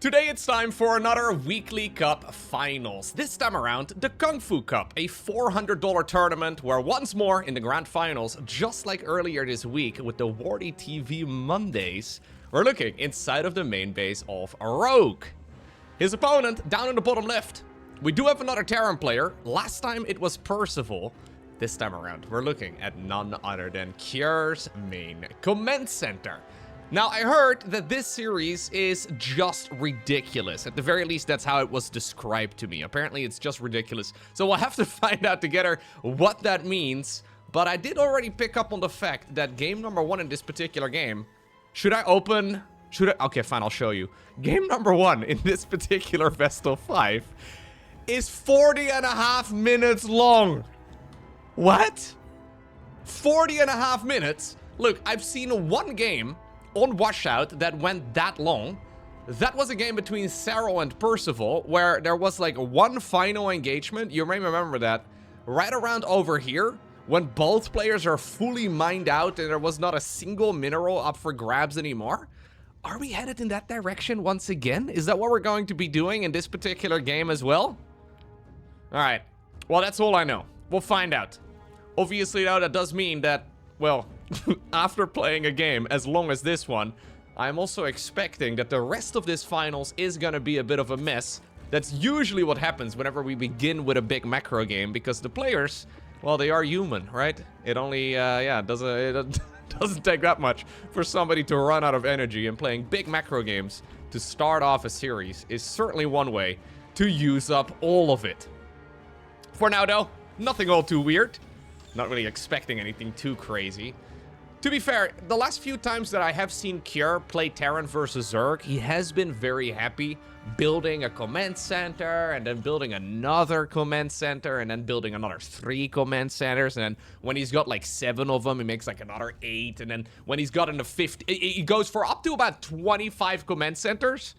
Today it's time for another Weekly Cup Finals. This time around, the Kung Fu Cup, a $400 tournament where once more in the Grand Finals, just like earlier this week with the LowkoTV Mondays, we're looking inside of the main base of Rogue. His opponent down in the bottom left. We do have another Terran player. Last time it was Percival. This time around, we're looking at none other than Kjør's main command center. Now, I heard that this series is just ridiculous. At the very least, that's how it was described to me. Apparently, it's just ridiculous. So we'll have to find out together what that means. But I did already pick up on the fact that game number one in this particular game... Okay, fine, I'll show you. Game number one in this particular Vestal 5 is 40.5 minutes long. What? 40.5 minutes? Look, I've seen one game on Washout that went that long. That was a game between Cyril and Percival where there was like one final engagement. You may remember that right around over here when both players are fully mined out and there was not a single mineral up for grabs anymore. Are we headed in that direction once again? Is that what we're going to be doing in this particular game as well? All right. Well, that's all I know. We'll find out. Obviously, though, that does mean that, well, after playing a game as long as this one, I'm also expecting that the rest of this finals is going to be a bit of a mess. That's usually what happens whenever we begin with a big macro game, because the players, well, they are human, right? It only, it doesn't take that much for somebody to run out of energy, and playing big macro games to start off a series is certainly one way to use up all of it. For now, though, nothing all too weird. Not really expecting anything too crazy. To be fair, the last few times that I have seen Kjør play Terran versus Zerg, he has been very happy building a command center, and then building another command center, and then building another 3 command centers, and then when he's got like 7 of them, he makes like another 8, and then when he's got into 50, he goes for up to about 25 command centers.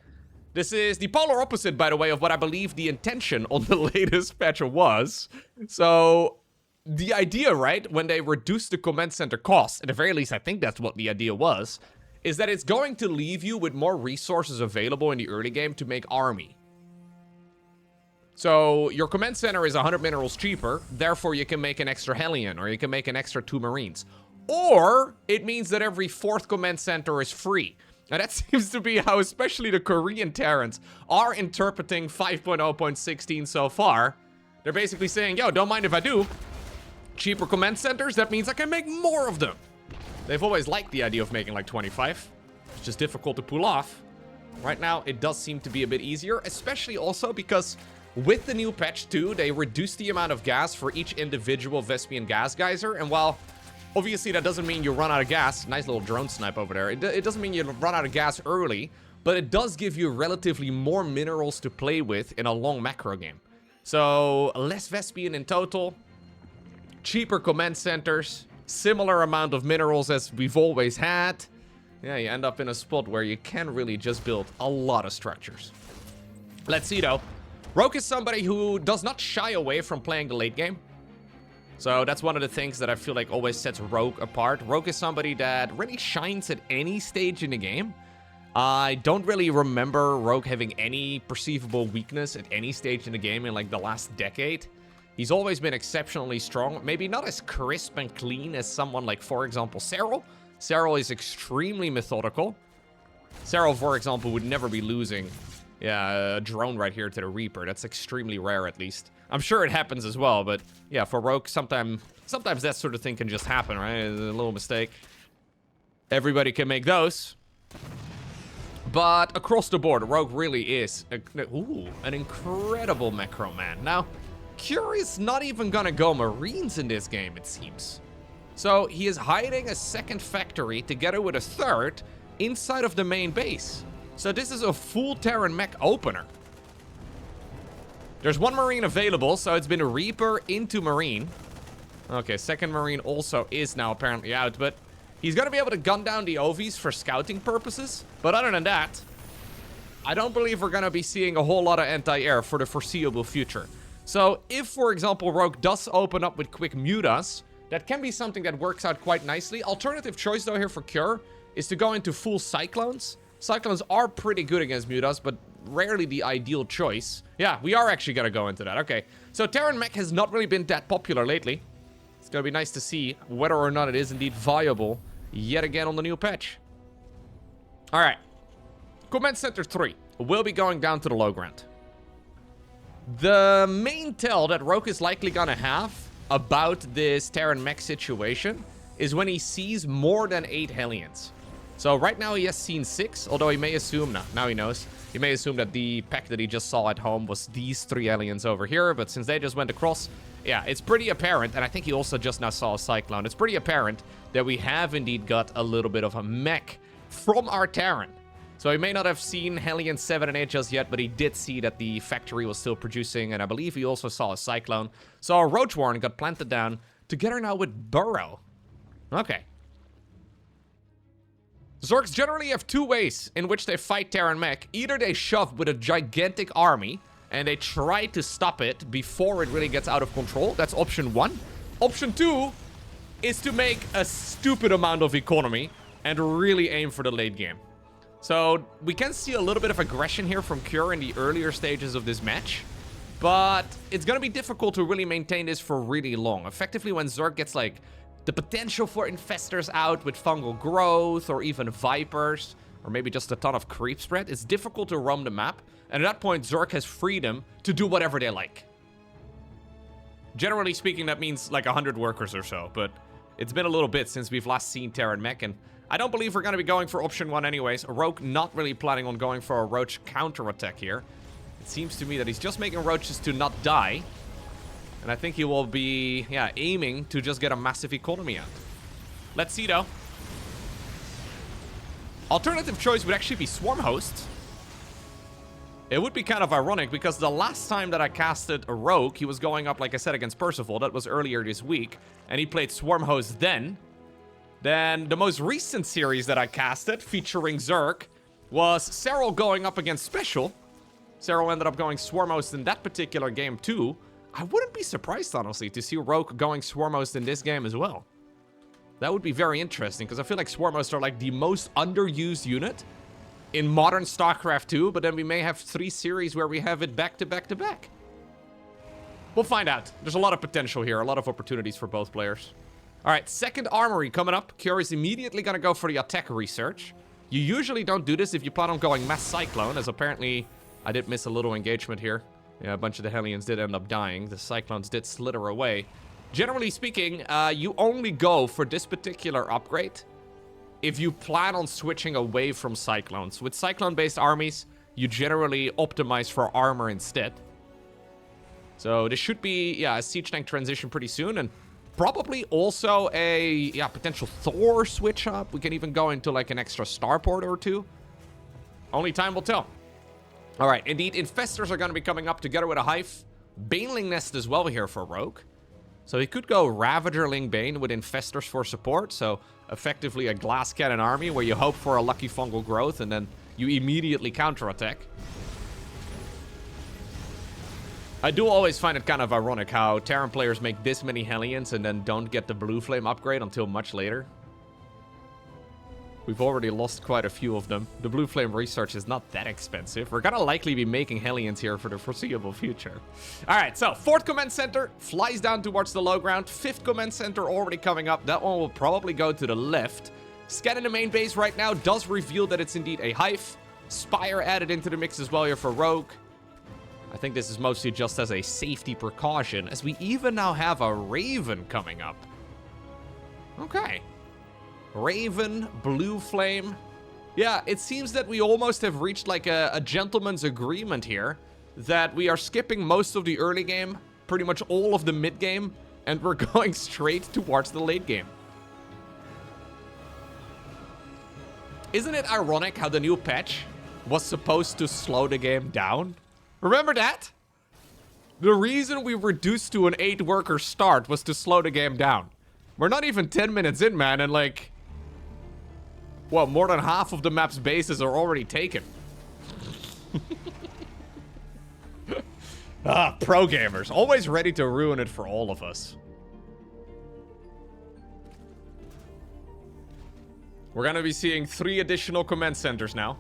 This is the polar opposite, by the way, of what I believe the intention on the latest patch was. So the idea, right, when they reduce the command center cost, at the very least I think that's what the idea was, is that it's going to leave you with more resources available in the early game to make army. So your command center is 100 minerals cheaper, therefore you can make an extra Hellion, or you can make an extra 2 Marines. Or it means that every 4th command center is free. Now that seems to be how especially the Korean Terrans are interpreting 5.0.16 so far. They're basically saying, yo, don't mind if I do. Cheaper command centers, that means I can make more of them. They've always liked the idea of making like 25. It's just difficult to pull off. Right now, it does seem to be a bit easier, especially also because with the new patch 2, they reduced the amount of gas for each individual Vespian gas geyser. And while obviously that doesn't mean you run out of gas, nice little drone snipe over there, it doesn't mean you run out of gas early, but it does give you relatively more minerals to play with in a long macro game. So less Vespian in total, cheaper command centers, similar amount of minerals as we've always had. Yeah, you end up in a spot where you can really just build a lot of structures. Let's see though. Rogue is somebody who does not shy away from playing the late game. So that's one of the things that I feel like always sets Rogue apart. Rogue is somebody that really shines at any stage in the game. I don't really remember Rogue having any perceivable weakness at any stage in the game in like the last decade. He's always been exceptionally strong. Maybe not as crisp and clean as someone like, for example, Cyril. Cyril is extremely methodical. Cyril, for example, would never be losing a drone right here to the Reaper. That's extremely rare, at least. I'm sure it happens as well, but yeah, for Rogue, sometimes that sort of thing can just happen, right? A little mistake. Everybody can make those. But across the board, Rogue really is an incredible macro man. Now, Kjør is not even gonna go Marines in this game, it seems. So he is hiding a 2nd factory together with a 3rd inside of the main base. So this is a full Terran mech opener. There's 1 Marine available, so it's been a Reaper into Marine. Okay, 2nd Marine also is now apparently out, but he's gonna be able to gun down the OVs for scouting purposes. But other than that, I don't believe we're gonna be seeing a whole lot of anti-air for the foreseeable future. So if, for example, Rogue does open up with quick mutas, that can be something that works out quite nicely. Alternative choice, though, here for Kjør is to go into full Cyclones. Cyclones are pretty good against mutas, but rarely the ideal choice. Yeah, we are actually gonna go into that. Okay, so Terran mech has not really been that popular lately. It's gonna be nice to see whether or not it is indeed viable yet again on the new patch. All right, Command Center 3 will be going down to the low ground. The main tell that Rogue is likely gonna have about this Terran mech situation is when he sees more than 8 Hellions. So right now he has seen 6, although he may assume, no, now he knows. He may assume that the pack that he just saw at home was these 3 Hellions over here, but since they just went across, yeah, it's pretty apparent, and I think he also just now saw a Cyclone. It's pretty apparent that we have indeed got a little bit of a mech from our Terran. So he may not have seen Hellion 7 and 8 just yet, but he did see that the factory was still producing, and I believe he also saw a Cyclone. So our Roach Warren got planted down together now with Burrow. Okay. Zergs generally have 2 ways in which they fight Terran mech. Either they shove with a gigantic army, and they try to stop it before it really gets out of control. That's option 1. Option 2 is to make a stupid amount of economy and really aim for the late game. So we can see a little bit of aggression here from Cure in the earlier stages of this match, but it's going to be difficult to really maintain this for really long. Effectively, when Zerg gets like the potential for infestors out with fungal growth or even vipers, or maybe just a ton of creep spread, it's difficult to roam the map. And at that point, Zerg has freedom to do whatever they like. Generally speaking, that means like 100 workers or so, but it's been a little bit since we've last seen Terran mech, and I don't believe we're going to be going for option 1 anyways. Rogue not really planning on going for a Roach counterattack here. It seems to me that he's just making Roaches to not die. And I think he will be, yeah, aiming to just get a massive economy out. Let's see, though. Alternative choice would actually be Swarm Host. It would be kind of ironic because the last time that I casted a Rogue, he was going up, like I said, against Percival. That was earlier this week. And he played Swarm Host then. Then the most recent series that I casted, featuring Zerg, was Serral going up against Special. Serral ended up going Swarm Host in that particular game too. I wouldn't be surprised, honestly, to see Rogue going Swarm Host in this game as well. That would be very interesting, because I feel like Swarm Hosts are like the most underused unit in modern StarCraft 2, but then we may have 3 series where we have it back to back to back. We'll find out. There's a lot of potential here, a lot of opportunities for both players. All right, second armory coming up. Cure is immediately going to go for the attack research. You usually don't do this if you plan on going Mass Cyclone, as apparently I did miss a little engagement here. Yeah, a bunch of the Hellions did end up dying. The Cyclones did slither away. Generally speaking, you only go for this particular upgrade if you plan on switching away from Cyclones. With Cyclone-based armies, you generally optimize for armor instead. So this should be, yeah, a siege tank transition pretty soon, and probably also a, yeah, potential Thor switch up. We can even go into like an extra starport or 2. Only time will tell. All right, indeed, Infestors are going to be coming up together with a Hive. Baneling Nest as well here for Rogue. So he could go Ravagerling Bane with Infestors for support. So effectively a Glass Cannon army where you hope for a lucky fungal growth and then you immediately counterattack. I do always find it kind of ironic how Terran players make this many Hellions and then don't get the Blue Flame upgrade until much later. We've already lost quite a few of them. The Blue Flame research is not that expensive. We're gonna likely be making Hellions here for the foreseeable future. Alright, so 4th Command Center flies down towards the low ground. 5th Command Center already coming up. That one will probably go to the left. Scanning the main base right now does reveal that it's indeed a Hive. Spire added into the mix as well here for Rogue. I think this is mostly just as a safety precaution, as we even now have a Raven coming up. Okay. Raven, Blue Flame. Yeah, it seems that we almost have reached like a gentleman's agreement here, that we are skipping most of the early game, pretty much all of the mid game, and we're going straight towards the late game. Isn't it ironic how the new patch was supposed to slow the game down? Remember that? The reason we reduced to an 8-worker start was to slow the game down. We're not even 10 minutes in, man, and like, well, more than half of the map's bases are already taken. Pro gamers, always ready to ruin it for all of us. We're gonna be seeing 3 additional command centers now.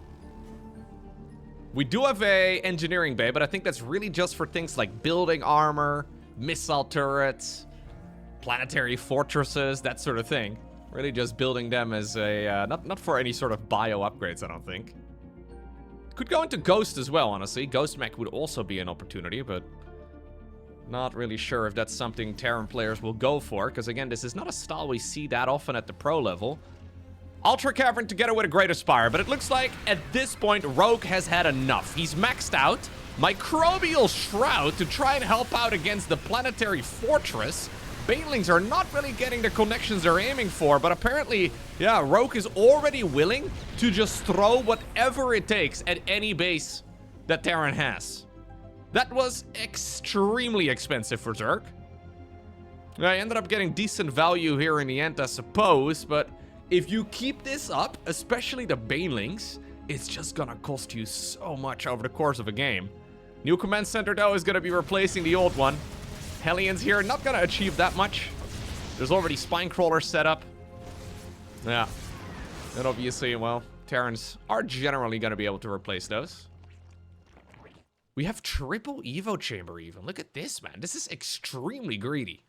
We do have a engineering bay, but I think that's really just for things like building armor, missile turrets, planetary fortresses, that sort of thing. Really just building them as a, not for any sort of bio upgrades, I don't think. Could go into Ghost as well, honestly. Ghost mech would also be an opportunity, but not really sure if that's something Terran players will go for, because again, this is not a style we see that often at the pro level. Ultra Cavern together with a Great Aspire, but it looks like at this point, Rogue has had enough. He's maxed out Microbial Shroud to try and help out against the Planetary Fortress. Banelings are not really getting the connections they're aiming for, but apparently, yeah, Rogue is already willing to just throw whatever it takes at any base that Terran has. That was extremely expensive for Zerg. I ended up getting decent value here in the end, I suppose, but if you keep this up, especially the Banelings, it's just gonna cost you so much over the course of a game. New command center, though, is gonna be replacing the old one. Hellions here, not gonna achieve that much. There's already spine crawlers set up. Yeah. And obviously, well, Terrans are generally gonna be able to replace those. We have triple Evo chamber even. Look at this, man. This is extremely greedy.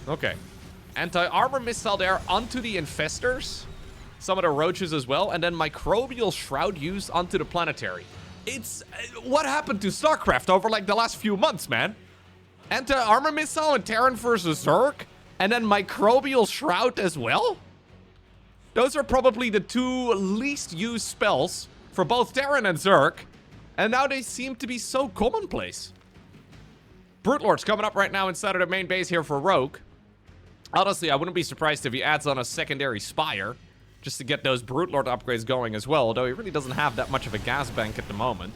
Okay. Anti-armor missile there onto the infestors. Some of the roaches as well. And then Microbial Shroud used onto the planetary. It's... what happened to StarCraft over like the last few months, man? Anti-armor missile and Terran versus Zerg? And then Microbial Shroud as well? Those are probably the two least used spells for both Terran and Zerg. And now they seem to be so commonplace. Brute Lord's coming up right now inside of the main base here for Rogue. Honestly, I wouldn't be surprised if he adds on a secondary Spire, just to get those Brute Lord upgrades going as well, although he really doesn't have that much of a gas bank at the moment.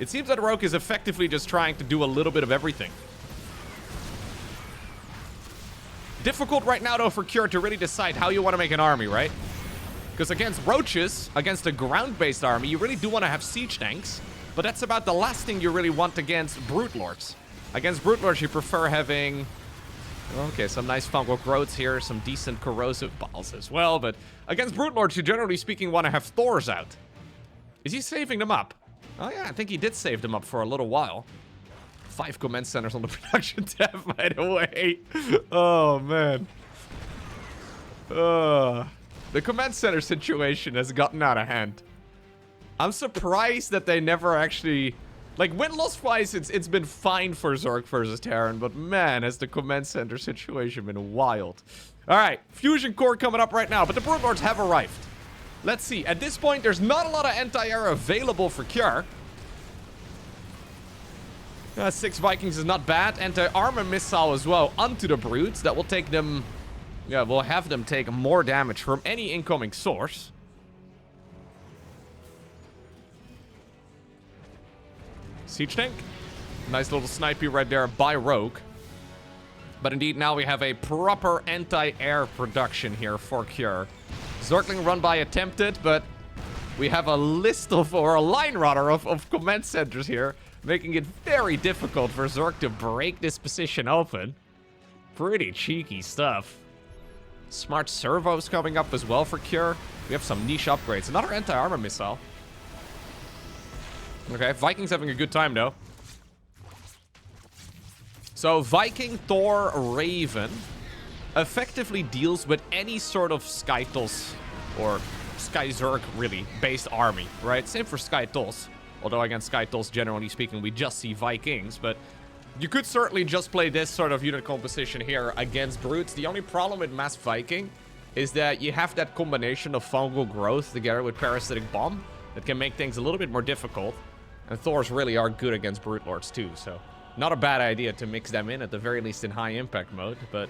It seems that Rogue is effectively just trying to do a little bit of everything. Difficult right now, though, for Cure to really decide how you want to make an army, right? Because against roaches, against a ground-based army, you really do want to have siege tanks, but that's about the last thing you really want against Brute Lords. Against Brute Lords, you prefer having... okay, some nice fungal growths here, some decent corrosive balls as well, but against Brute Lords, you generally speaking want to have Thors out. Is he saving them up? Oh yeah, I think he did save them up for a little while. 5 command centers on the production tab, by the way. Oh, man. The command center situation has gotten out of hand. I'm surprised that they never actually... like, win-loss-wise, it's been fine for Zerg versus Terran, but man, has the command center situation been wild. Alright, Fusion Core coming up right now, but the Brute Lords have arrived. Let's see. At this point, there's not a lot of anti-air available for Cure. 6 Vikings is not bad. Anti-armor missile as well onto the Brutes. That will take them... yeah, we'll have them take more damage from any incoming source. Siege tank. Nice little snipey right there by Rogue. But indeed, now we have a proper anti-air production here for Cure. Zergling run by attempted, but we have a list of, or a line rather, of command centers here, making it very difficult for Zerg to break this position open. Pretty cheeky stuff. Smart servos coming up as well for Cure. We have some niche upgrades. Another anti-armor missile. Okay, Vikings having a good time, though. So, Viking, Thor, Raven effectively deals with any sort of Skytos, or Sky Zerg, really, based army, right? Same for Skytos. Although, against Skytos, generally speaking, we just see Vikings, but you could certainly just play this sort of unit composition here against Brutes. The only problem with Mass Viking is that you have that combination of fungal growth together with Parasitic Bomb that can make things a little bit more difficult. And Thors really are good against Brute Lords too, so not a bad idea to mix them in, at the very least in high impact mode. But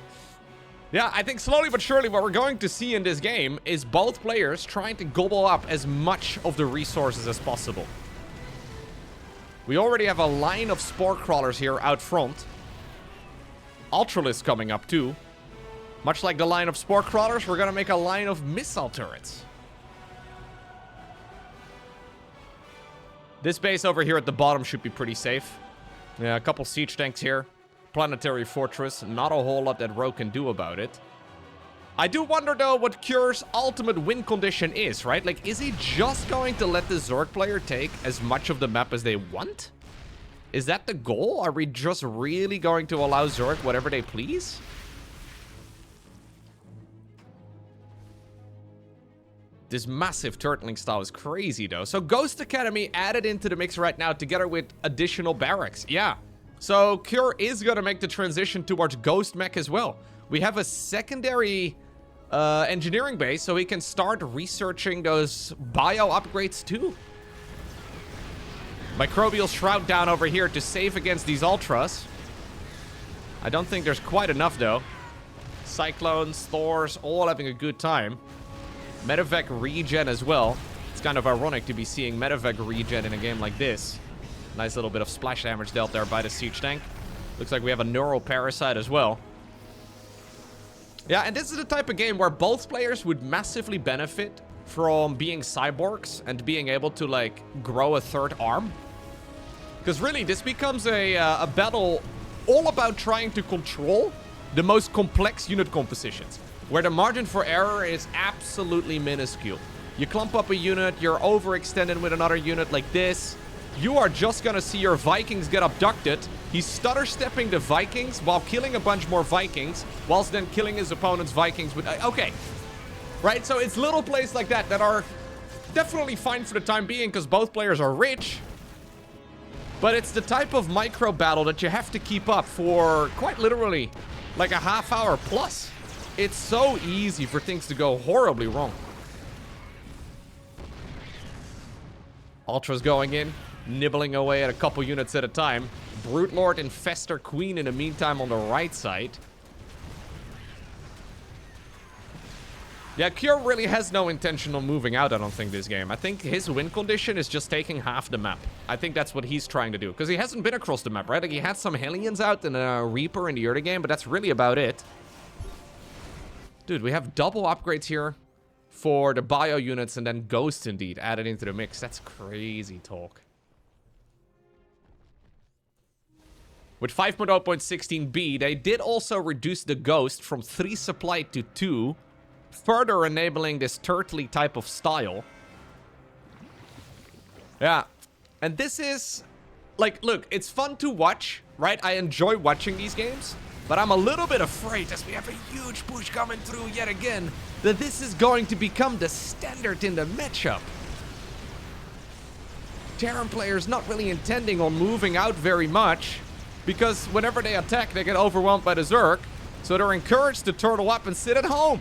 yeah, I think slowly but surely what we're going to see in this game is both players trying to gobble up as much of the resources as possible. We already have a line of Spore Crawlers here out front. Ultralisk coming up too. Much like the line of Spore Crawlers, we're gonna make a line of Missile Turrets. This base over here at the bottom should be pretty safe. Yeah, a couple siege tanks here. Planetary Fortress. Not a whole lot that Rogue can do about it. I do wonder, though, what Cure's ultimate win condition is, right? Like, is he just going to let the Zerg player take as much of the map as they want? Is that the goal? Are we just really going to allow Zerg whatever they please? This massive turtling style is crazy, though. So Ghost Academy added into the mix right now together with additional barracks. Yeah. So Cure is going to make the transition towards Ghost Mech as well. We have a secondary engineering base, so we can start researching those bio upgrades too. Microbial Shroud down over here to save against these Ultras. I don't think there's quite enough, though. Cyclones, Thors, all having a good time. Medevac regen as well. It's kind of ironic to be seeing Medevac regen in a game like this. Nice little bit of splash damage dealt there by the siege tank. Looks like we have a neural parasite as well. Yeah, and this is the type of game where both players would massively benefit from being cyborgs and being able to, like, grow a third arm. Because really, this becomes a battle all about trying to control the most complex unit compositions, where the margin for error is absolutely minuscule. You clump up a unit, you're overextended with another unit like this. You are just gonna see your Vikings get abducted. He's stutter-stepping the Vikings while killing a bunch more Vikings, whilst then killing his opponent's Vikings with... Okay. Right, so it's little plays like that that are definitely fine for the time being because both players are rich. But it's the type of micro battle that you have to keep up for quite literally like a half hour plus. It's so easy for things to go horribly wrong. Ultra's going in, nibbling away at a couple units at a time. Brute Lord and Fester Queen in the meantime on the right side. Yeah, Cure really has no intention of moving out, I don't think, this game. I think his win condition is just taking half the map. I think that's what he's trying to do. Because he hasn't been across the map, right? Like, he had some Hellions out and a Reaper in the early game, but that's really about it. Dude, we have double upgrades here for the bio units and then Ghost, indeed, added into the mix. That's crazy talk. With 5.0.16b, they did also reduce the Ghost from 3 supply to 2, further enabling this turtly type of style. Yeah. And this is... Like, look, it's fun to watch, right? I enjoy watching these games. But I'm a little bit afraid, as we have a huge push coming through yet again, that this is going to become the standard in the matchup. Terran players not really intending on moving out very much, because whenever they attack, they get overwhelmed by the Zerg. So they're encouraged to turtle up and sit at home.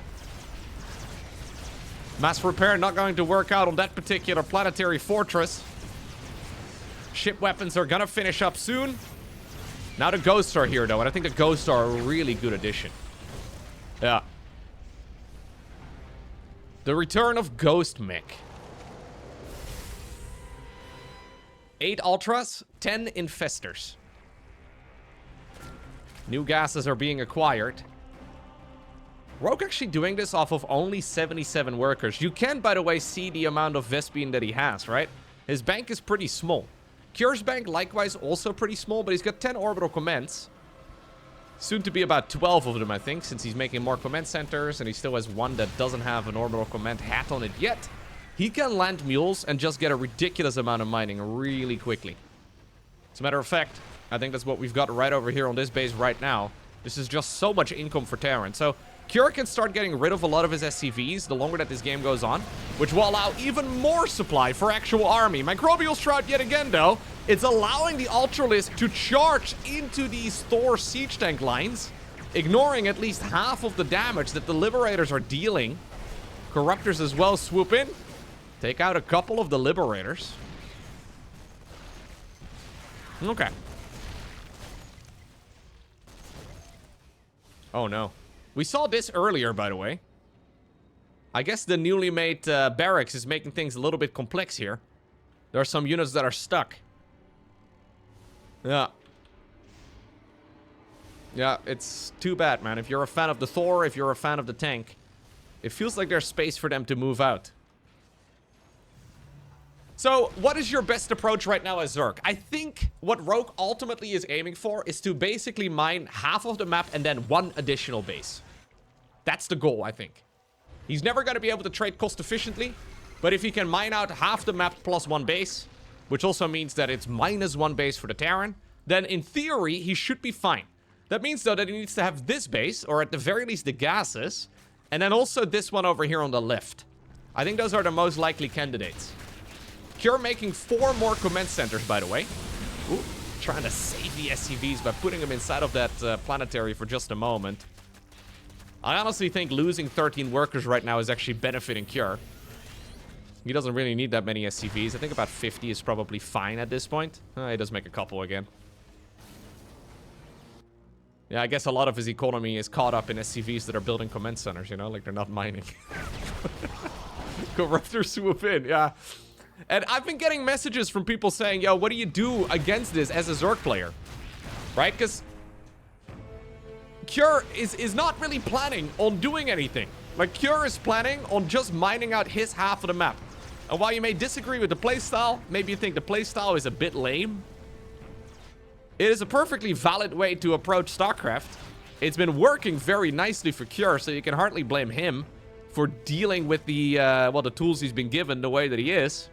Mass repair not going to work out on that particular planetary fortress. Ship weapons are gonna finish up soon. Now the Ghosts are here, though, and I think the Ghosts are a really good addition. Yeah. The return of Ghost Mech. 8 Ultras, 10 Infestors. New gases are being acquired. Rogue actually doing this off of only 77 workers. You can, by the way, see the amount of Vespene that he has, right? His bank is pretty small. Cure's bank, likewise, also pretty small, but he's got 10 orbital commands. Soon to be about 12 of them, I think, since he's making more command centers, and he still has one that doesn't have an orbital command hat on it yet. He can land mules and just get a ridiculous amount of mining really quickly. As a matter of fact, I think that's what we've got right over here on this base right now. This is just so much income for Terran. So Cure can start getting rid of a lot of his SCVs the longer that this game goes on, which will allow even more supply for actual army. Microbial Shroud yet again, though. It's allowing the Ultralisk to charge into these Thor siege tank lines, ignoring at least half of the damage that the Liberators are dealing. Corruptors as well swoop in, take out a couple of the Liberators. Okay. Oh no. We saw this earlier, by the way. I guess the newly made barracks is making things a little bit complex here. There are some units that are stuck. Yeah. Yeah, it's too bad, man. If you're a fan of the Thor, if you're a fan of the tank, it feels like there's space for them to move out. So, what is your best approach right now as Zerg? I think what Rogue ultimately is aiming for is to basically mine half of the map and then one additional base. That's the goal, I think. He's never going to be able to trade cost efficiently, but if he can mine out half the map plus 1 base, which also means that it's -1 base for the Terran, then in theory, he should be fine. That means, though, that he needs to have this base, or at the very least the gases, and then also this one over here on the left. I think those are the most likely candidates. Cure making 4 more command centers, by the way. Ooh, trying to save the SCVs by putting them inside of that planetary for just a moment. I honestly think losing 13 workers right now is actually benefiting Cure. He doesn't really need that many SCVs. I think about 50 is probably fine at this point. He does make a couple again. Yeah, I guess a lot of his economy is caught up in SCVs that are building command centers, you know? Like, they're not mining. Corruptor swoop in, yeah. And I've been getting messages from people saying, yo, what do you do against this as a Zerg player? Right? Because Cure is not really planning on doing anything. Like, Cure is planning on just mining out his half of the map. And while you may disagree with the playstyle, maybe you think the playstyle is a bit lame, it is a perfectly valid way to approach StarCraft. It's been working very nicely for Cure, so you can hardly blame him for dealing with the, well, the tools he's been given the way that he is.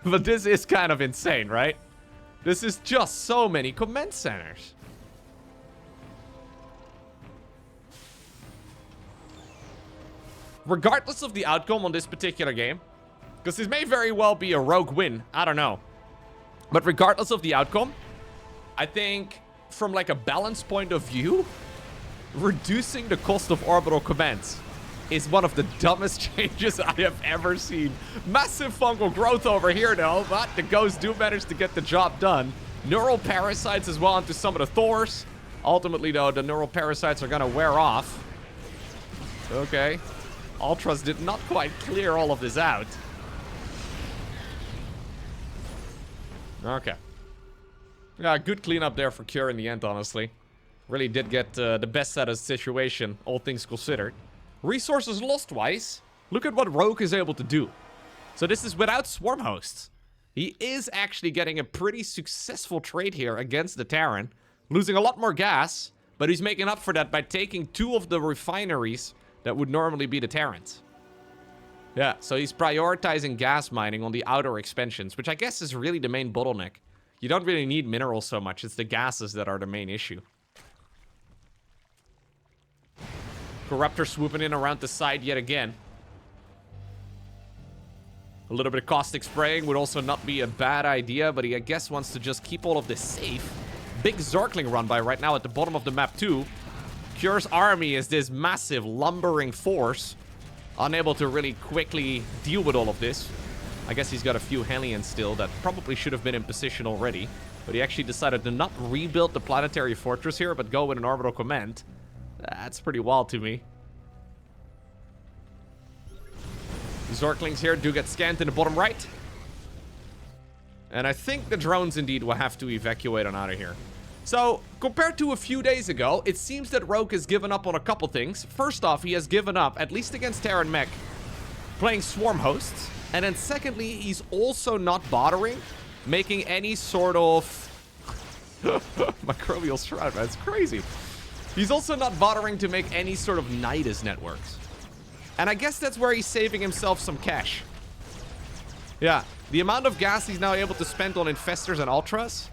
But this is kind of insane, right? This is just so many command centers. Regardless of the outcome on this particular game, because this may very well be a rogue win, I don't know. But regardless of the outcome, I think from like a balance point of view, reducing the cost of orbital commands is one of the dumbest changes I have ever seen. Massive fungal growth over here, though, but the ghosts do manage to get the job done. Neural parasites as well onto some of the Thors. Ultimately, though, the neural parasites are going to wear off. Okay. Ultras did not quite clear all of this out. Okay. Yeah, good cleanup there for Cure in the end, honestly. Really did get the best out of the situation, all things considered. Resources lost-wise, look at what Rogue is able to do. So this is without swarm hosts. He is actually getting a pretty successful trade here against the Terran. Losing a lot more gas, but he's making up for that by taking 2 of the refineries that would normally be the Terrans. Yeah, so he's prioritizing gas mining on the outer expansions, which I guess is really the main bottleneck. You don't really need minerals so much, it's the gases that are the main issue. Corruptor swooping in around the side yet again. A little bit of caustic spraying would also not be a bad idea, but he, I guess, wants to just keep all of this safe. Big Zergling run by right now at the bottom of the map, too. Cure's army is this massive, lumbering force, unable to really quickly deal with all of this. I guess he's got a few Hellions still that probably should have been in position already, but he actually decided to not rebuild the planetary fortress here, but go with an orbital command. That's pretty wild to me. Zerglings here do get scanned in the bottom right. And I think the drones indeed will have to evacuate on out of here. So, compared to a few days ago, it seems that Rogue has given up on a couple things. First off, he has given up, at least against Terran Mech, playing swarm hosts. And then secondly, he's also not bothering making any sort of Microbial Shroud, man. It's crazy. He's also not bothering to make any sort of Nidus networks. And I guess that's where he's saving himself some cash. Yeah, the amount of gas he's now able to spend on Infestors and Ultras,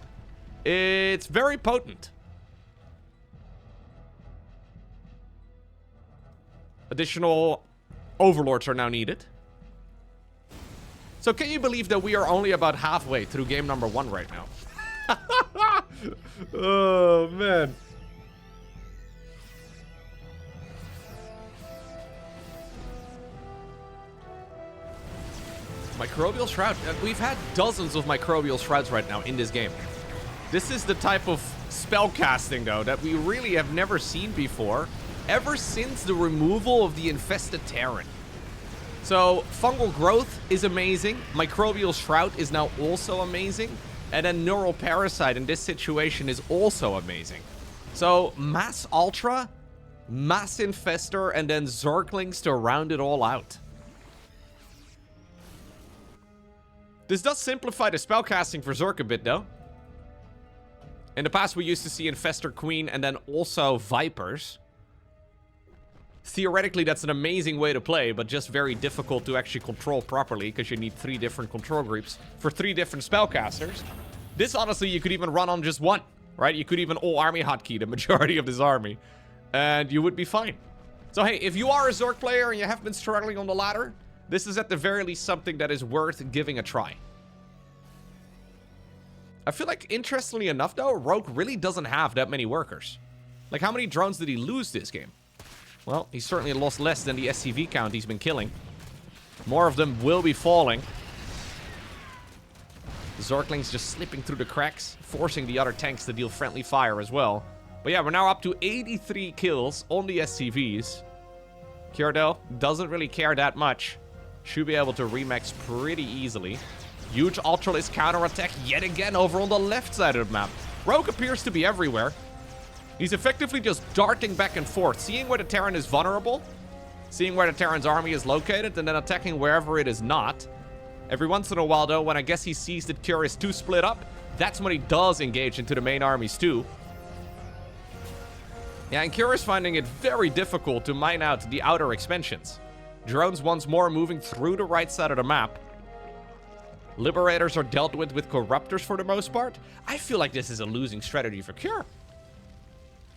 it's very potent. Additional Overlords are now needed. So can you believe that we are only about halfway through game number 1 right now? Oh, man. Microbial Shroud. We've had dozens of Microbial Shrouds right now in this game. This is the type of spell casting, though, that we really have never seen before, ever since the removal of the infested Terran. So, fungal growth is amazing. Microbial Shroud is now also amazing. And then Neural Parasite in this situation is also amazing. So, Mass Ultra, Mass Infestor, and then Zerglings to round it all out. This does simplify the spellcasting for Zerg a bit, though. In the past, we used to see Infestor Queen and then also Vipers. Theoretically, that's an amazing way to play, but just very difficult to actually control properly, because you need 3 different control groups for 3 different spellcasters. This, honestly, you could even run on just one, right? You could even all-army hotkey the majority of this army, and you would be fine. So, hey, if you are a Zerg player and you have been struggling on the ladder, this is at the very least something that is worth giving a try. I feel like, interestingly enough, though, Rogue really doesn't have that many workers. Like, how many drones did he lose this game? Well, he certainly lost less than the SCV count he's been killing. More of them will be falling. The Zerglings just slipping through the cracks, forcing the other tanks to deal friendly fire as well. But yeah, we're now up to 83 kills on the SCVs. Kyrdo doesn't really care that much. Should be able to remax pretty easily. Huge Ultralisk counterattack yet again over on the left side of the map. Rogue appears to be everywhere. He's effectively just darting back and forth, seeing where the Terran is vulnerable, seeing where the Terran's army is located, and then attacking wherever it is not. Every once in a while, though, when I guess he sees that Kyr is too split up, that's when he does engage into the main armies too. Yeah, and Kyr is finding it very difficult to mine out the outer expansions. Drones once more moving through the right side of the map. Liberators are dealt with Corruptors for the most part. I feel like this is a losing strategy for Kyr.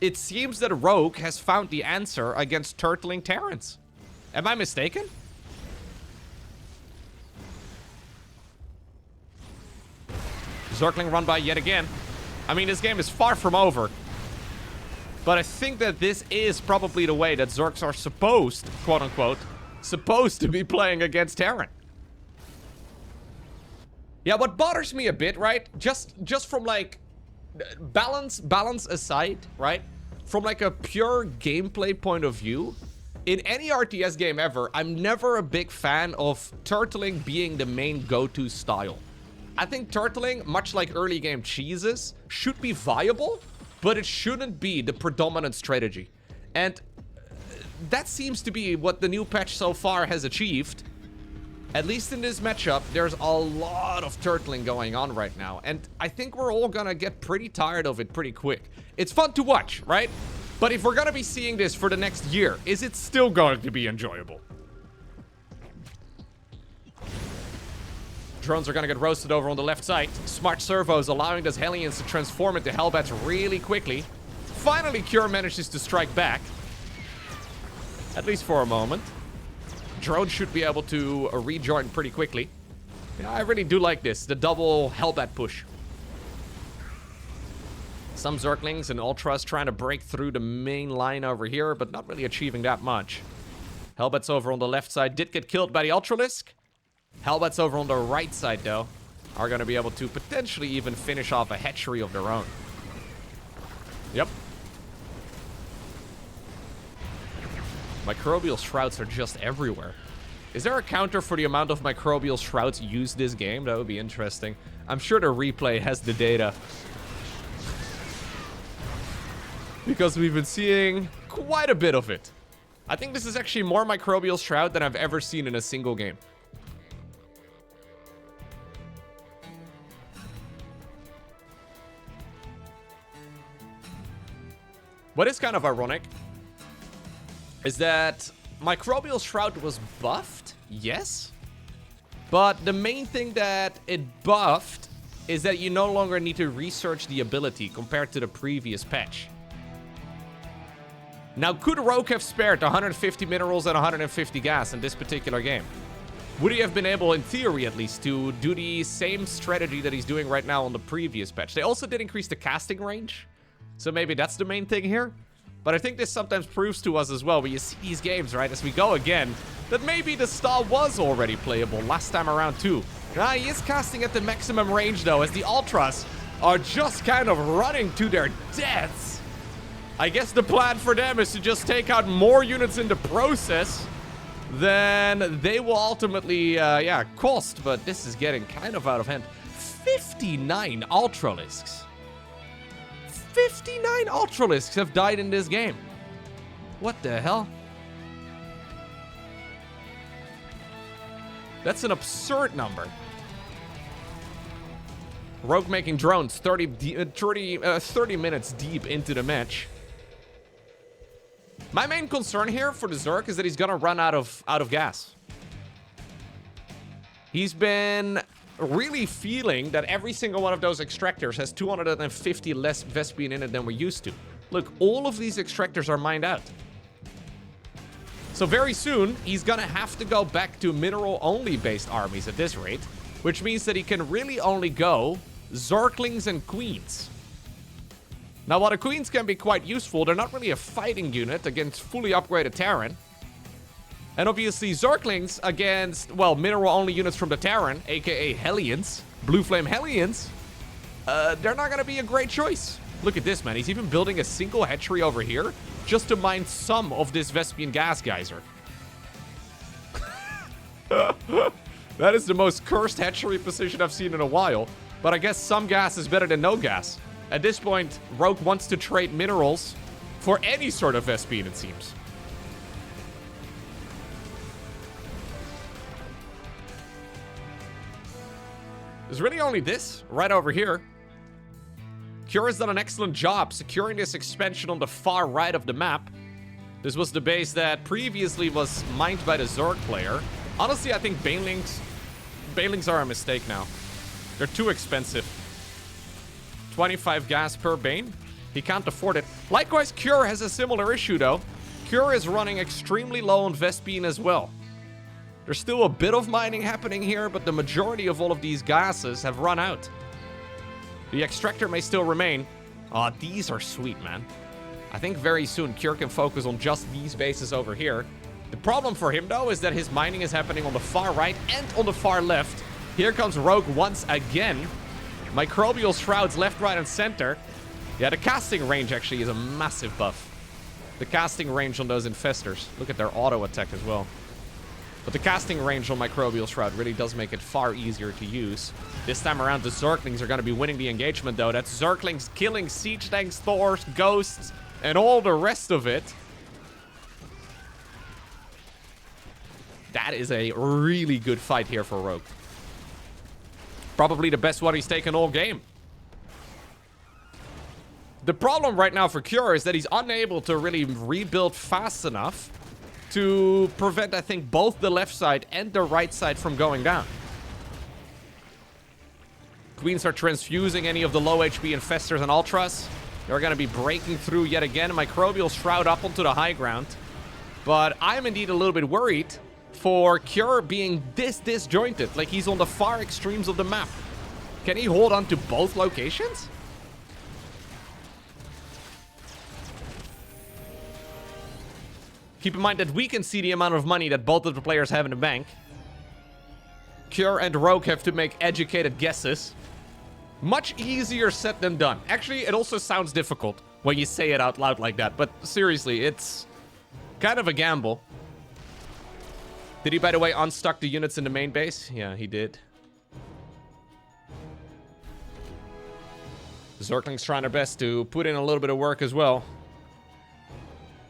It seems that Rogue has found the answer against turtling Terrans. Am I mistaken? Zergling run by yet again. I mean, this game is far from over. But I think that this is probably the way that Zergs are supposed, quote-unquote, supposed to be playing against Terran. Yeah, what bothers me a bit, right? Just from, like, balance aside, right? From, like, a pure gameplay point of view, in any RTS game ever, I'm never a big fan of turtling being the main go-to style. I think turtling, much like early game cheeses, should be viable, but it shouldn't be the predominant strategy. And that seems to be what the new patch so far has achieved. At least in this matchup, there's a lot of turtling going on right now. And I think we're all gonna get pretty tired of it pretty quick. It's fun to watch, right? But if we're gonna be seeing this for the next year, is it still going to be enjoyable? Drones are gonna get roasted over on the left side. Smart servos allowing those Hellions to transform into Hellbats really quickly. Finally, Kyr manages to strike back. At least for a moment. Drone should be able to rejoin pretty quickly. Yeah, I really do like this. The double Hellbat push. Some Zerglings and Ultras trying to break through the main line over here, but not really achieving that much. Hellbats over on the left side did get killed by the Ultralisk. Hellbats over on the right side, though, are going to be able to potentially even finish off a hatchery of their own. Yep. Microbial Shrouds are just everywhere. Is there a counter for the amount of Microbial Shrouds used this game? That would be interesting. I'm sure the replay has the data. Because we've been seeing quite a bit of it. I think this is actually more Microbial Shroud than I've ever seen in a single game. What is kind of ironic is that Microbial Shroud was buffed, yes. But the main thing that it buffed is that you no longer need to research the ability compared to the previous patch. Now, could Rogue have spared 150 minerals and 150 gas in this particular game? Would he have been able, in theory at least, to do the same strategy that he's doing right now on the previous patch? They also did increase the casting range, so maybe that's the main thing here. But I think this sometimes proves to us as well, when you see these games, right, as we go again, that maybe the style was already playable last time around too. Now, he is casting at the maximum range, though, as the Ultras are just kind of running to their deaths. I guess the plan for them is to just take out more units in the process than they will ultimately, cost. But this is getting kind of out of hand. 59 Ultralisks. 59 Ultralisks have died in this game. What the hell? That's an absurd number. Rogue making drones 30 minutes deep into the match. My main concern here for the Zerg is that he's gonna run out of gas. He's been really feeling that every single one of those extractors has 250 less Vespene in it than we're used to. Look, all of these extractors are mined out. So very soon, he's gonna have to go back to mineral-only based armies at this rate, which means that he can really only go Zerglings and Queens. Now, while the Queens can be quite useful, they're not really a fighting unit against fully upgraded Terran. And obviously, Zerglings against, well, mineral-only units from the Terran, aka Hellions, Blue Flame Hellions, they're not gonna be a great choice. Look at this, man. He's even building a single hatchery over here just to mine some of this Vespene gas geyser. That is the most cursed hatchery position I've seen in a while. But I guess some gas is better than no gas. At this point, Rogue wants to trade minerals for any sort of Vespene, it seems. There's really only this right over here. Cura's done an excellent job securing this expansion on the far right of the map. This was the base that previously was mined by the Zerg player. Honestly, I think Banelings are a mistake now. They're too expensive. 25 gas per Bane. He can't afford it. Likewise, Cure has a similar issue, though. Cure is running extremely low on Vespene as well. There's still a bit of mining happening here, but the majority of all of these gases have run out. The extractor may still remain. Aw, these are sweet, man. I think very soon Cure can focus on just these bases over here. The problem for him, though, is that his mining is happening on the far right and on the far left. Here comes Rogue once again. Microbial Shrouds left, right, and center. Yeah, the casting range actually is a massive buff. The casting range on those infestors. Look at their auto attack as well. But the casting range on Microbial Shroud really does make it far easier to use. This time around, the Zerglings are going to be winning the engagement, though. That's Zerglings killing Siege Tanks, Thors, Ghosts, and all the rest of it. That is a really good fight here for Rogue. Probably the best one he's taken all game. The problem right now for Cure is that he's unable to really rebuild fast enough to prevent, I think, both the left side and the right side from going down. Queens are transfusing any of the low HP infestors and ultras. They're going to be breaking through yet again. Microbial Shroud up onto the high ground. But I'm indeed a little bit worried for Cure being this disjointed. Like, he's on the far extremes of the map. Can he hold on to both locations? Keep in mind that we can see the amount of money that both of the players have in the bank. Cure and Rogue have to make educated guesses. Much easier said than done. Actually, it also sounds difficult when you say it out loud like that. But seriously, it's kind of a gamble. Did he, by the way, unstuck the units in the main base? Yeah, he did. Zergling's trying their best to put in a little bit of work as well.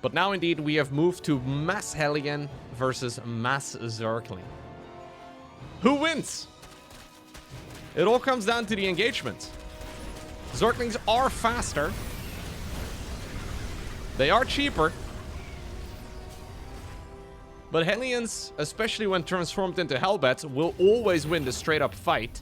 But now, indeed, we have moved to Mass Hellion versus Mass Zergling. Who wins? It all comes down to the engagement. Zerglings are faster. They are cheaper. But Hellions, especially when transformed into Hellbats, will always win the straight-up fight.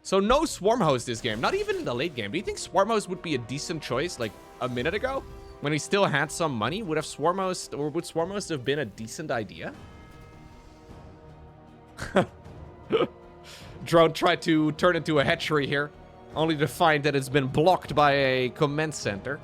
So no Swarmhost this game, not even in the late game. Do you think Swarmhost would be a decent choice, like, a minute ago? When he still had some money? Would Swarmhost have been a decent idea? Drone tried to turn into a hatchery here, only to find that it's been blocked by a command center.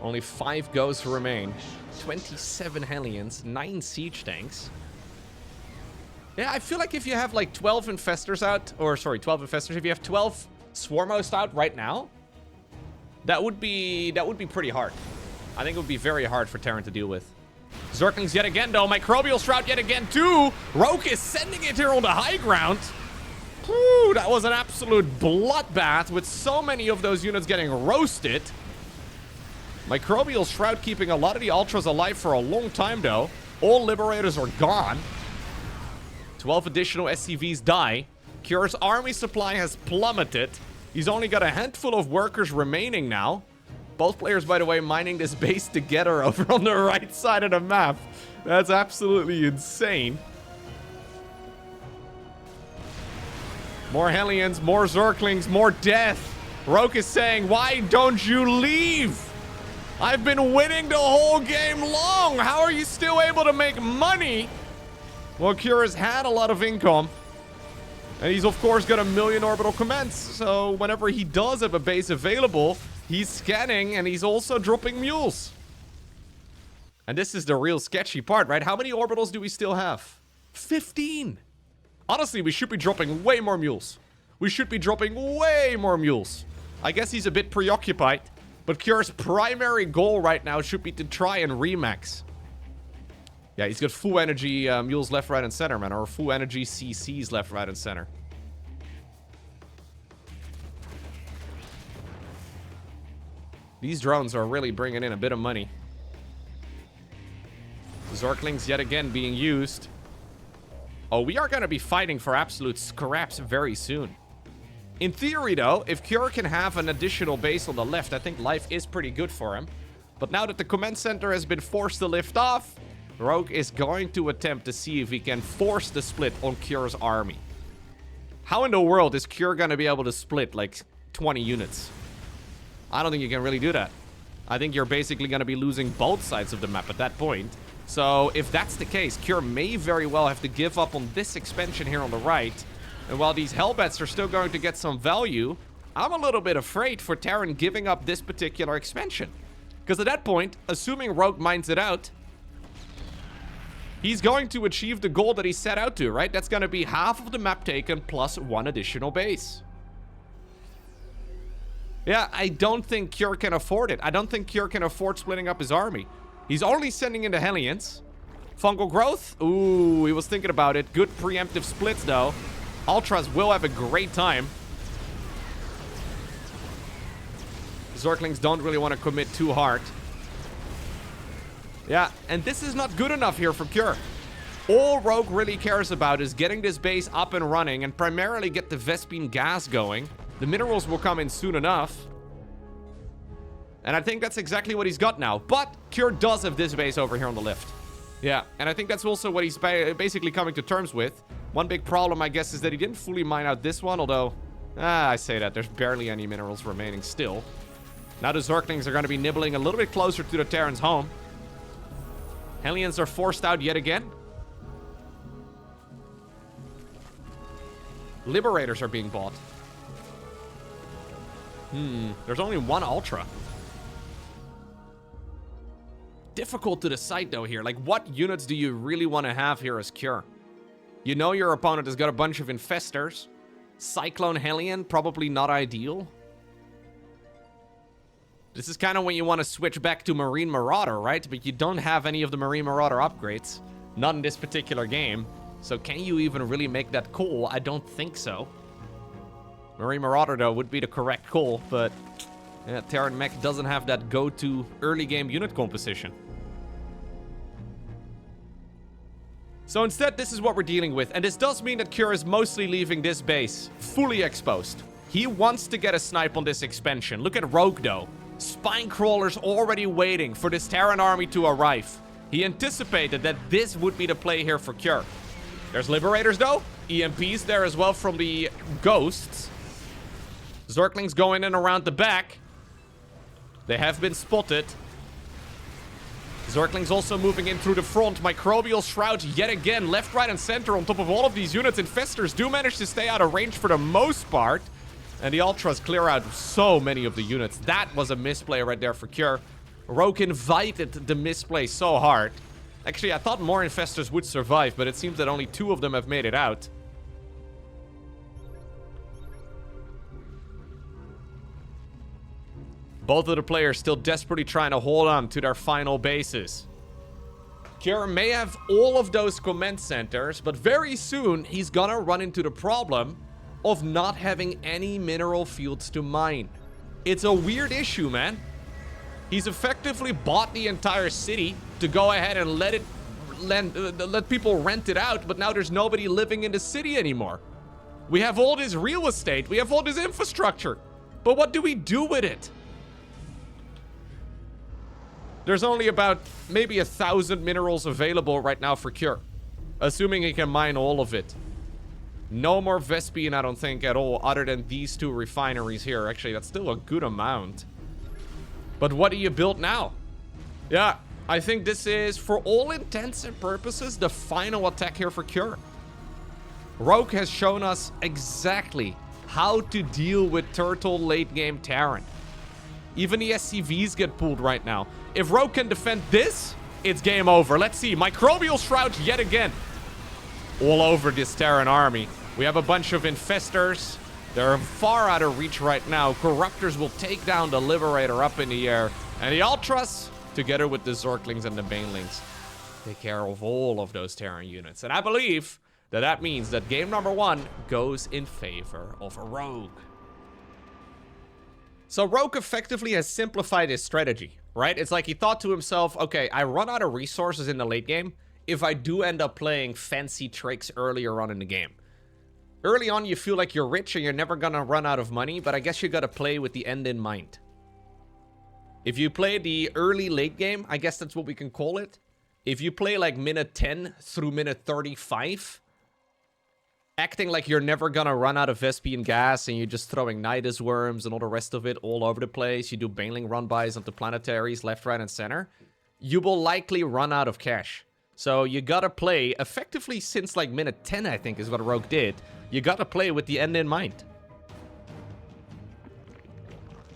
Only 5 ghosts remain. 27 Hellions, 9 siege tanks. Yeah, I feel like if you have like 12 infestors out, or sorry, 12 infestors, if you have 12 Swarmhost out right now, that would be pretty hard. I think it would be very hard for Terran to deal with. Zerglings yet again, though. Microbial Shroud yet again, too. Rogue is sending it here on the high ground. Whew, that was an absolute bloodbath with so many of those units getting roasted. Microbial Shroud keeping a lot of the Ultras alive for a long time, though. All Liberators are gone. 12 additional SCVs die. Cure's army supply has plummeted. He's only got a handful of workers remaining now. Both players, by the way, mining this base together over on the right side of the map. That's absolutely insane. More Hellions, more Zerglings, more death. Rogue is saying, why don't you leave? I've been winning the whole game long. How are you still able to make money? Well, Cure has had a lot of income. And he's, of course, got a million orbital commands. So whenever he does have a base available, he's scanning and he's also dropping mules. And this is the real sketchy part, right? How many orbitals do we still have? 15. Honestly, we should be dropping way more mules. We should be dropping way more mules. I guess he's a bit preoccupied. But Cure's primary goal right now should be to try and remax. Yeah, he's got full energy mules left, right, and center, man. Or full energy CCs left, right, and center. These drones are really bringing in a bit of money. Zerglings yet again being used. Oh, we are going to be fighting for absolute scraps very soon. In theory, though, if Cure can have an additional base on the left, I think life is pretty good for him. But now that the command center has been forced to lift off, Rogue is going to attempt to see if he can force the split on Cure's army. How in the world is Cure going to be able to split like 20 units? I don't think you can really do that. I think you're basically going to be losing both sides of the map at that point. So if that's the case, Cure may very well have to give up on this expansion here on the right. And while these Hellbats are still going to get some value, I'm a little bit afraid for Terran giving up this particular expansion. Because at that point, assuming Rogue mines it out, he's going to achieve the goal that he set out to, right? That's going to be half of the map taken plus one additional base. Yeah, I don't think Cure can afford it. I don't think Cure can afford splitting up his army. He's only sending in the Hellions. Fungal growth? Ooh, he was thinking about it. Good preemptive splits, though. Ultras will have a great time. Zerglings don't really want to commit too hard. Yeah, and this is not good enough here for Cure. All Rogue really cares about is getting this base up and running and primarily get the Vespene gas going. The minerals will come in soon enough. And I think that's exactly what he's got now. But Cure does have this base over here on the left. Yeah, and I think that's also what he's basically coming to terms with. One big problem, I guess, is that he didn't fully mine out this one, although... I say that. There's barely any minerals remaining still. Now the Zerglings are going to be nibbling a little bit closer to the Terran's home. Hellions are forced out yet again. Liberators are being bought. There's only one Ultra. Difficult to decide, though, here. Like, what units do you really want to have here as Cure? You know your opponent has got a bunch of Infestors. Cyclone Hellion, probably not ideal. This is kind of when you want to switch back to Marine Marauder, right? But you don't have any of the Marine Marauder upgrades. Not in this particular game. So can you even really make that call? I don't think so. Marine Marauder, though, would be the correct call. But yeah, Terran Mech doesn't have that go-to early game unit composition. So instead, this is what we're dealing with. And this does mean that Cure is mostly leaving this base fully exposed. He wants to get a snipe on this expansion. Look at Rogue, though. Spine Crawlers already waiting for this Terran army to arrive. He anticipated that this would be the play here for Cure. There's Liberators, though. EMPs there as well from the Ghosts. Zerglings going in around the back. They have been spotted. Zerglings also moving in through the front. Microbial Shroud yet again. Left, right, and center on top of all of these units. Infestors do manage to stay out of range for the most part. And the Ultras clear out so many of the units. That was a misplay right there for Cure. Rogue invited the misplay so hard. Actually, I thought more Infestors would survive, but it seems that only 2 of them have made it out. Both of the players still desperately trying to hold on to their final bases. Cure may have all of those command centers, but very soon he's gonna run into the problem of not having any mineral fields to mine. It's a weird issue, man. He's effectively bought the entire city to go ahead and let it let people rent it out, but now there's nobody living in the city anymore. We have all this real estate. We have all this infrastructure. But what do we do with it? There's only about maybe 1,000 minerals available right now for Cure. Assuming he can mine all of it. No more Vespian, I don't think, at all, other than these 2 refineries here. Actually, that's still a good amount. But what do you build now? Yeah, I think this is, for all intents and purposes, the final attack here for Cure. Rogue has shown us exactly how to deal with turtle late-game Terran. Even the SCVs get pulled right now. If Rogue can defend this, it's game over. Let's see. Microbial Shroud yet again. All over this Terran army. We have a bunch of infestors. They're far out of reach right now. Corruptors will take down the Liberator up in the air. And the Ultras, together with the Zerglings and the Banelings, take care of all of those Terran units. And I believe that that means that game number 1 goes in favor of a Rogue. So Rogue effectively has simplified his strategy, right? It's like he thought to himself, okay, I run out of resources in the late game if I do end up playing fancy tricks earlier on in the game. Early on, you feel like you're rich and you're never gonna run out of money, but I guess you gotta play with the end in mind. If you play the early late game, I guess that's what we can call it. If you play like minute 10 through minute 35, acting like you're never gonna run out of Vespian gas and you're just throwing Nidus worms and all the rest of it all over the place, you do Baneling run-bys onto planetaries left, right, and center, you will likely run out of cash. So you gotta play, effectively since like minute 10, I think is what Rogue did, you gotta play with the end in mind.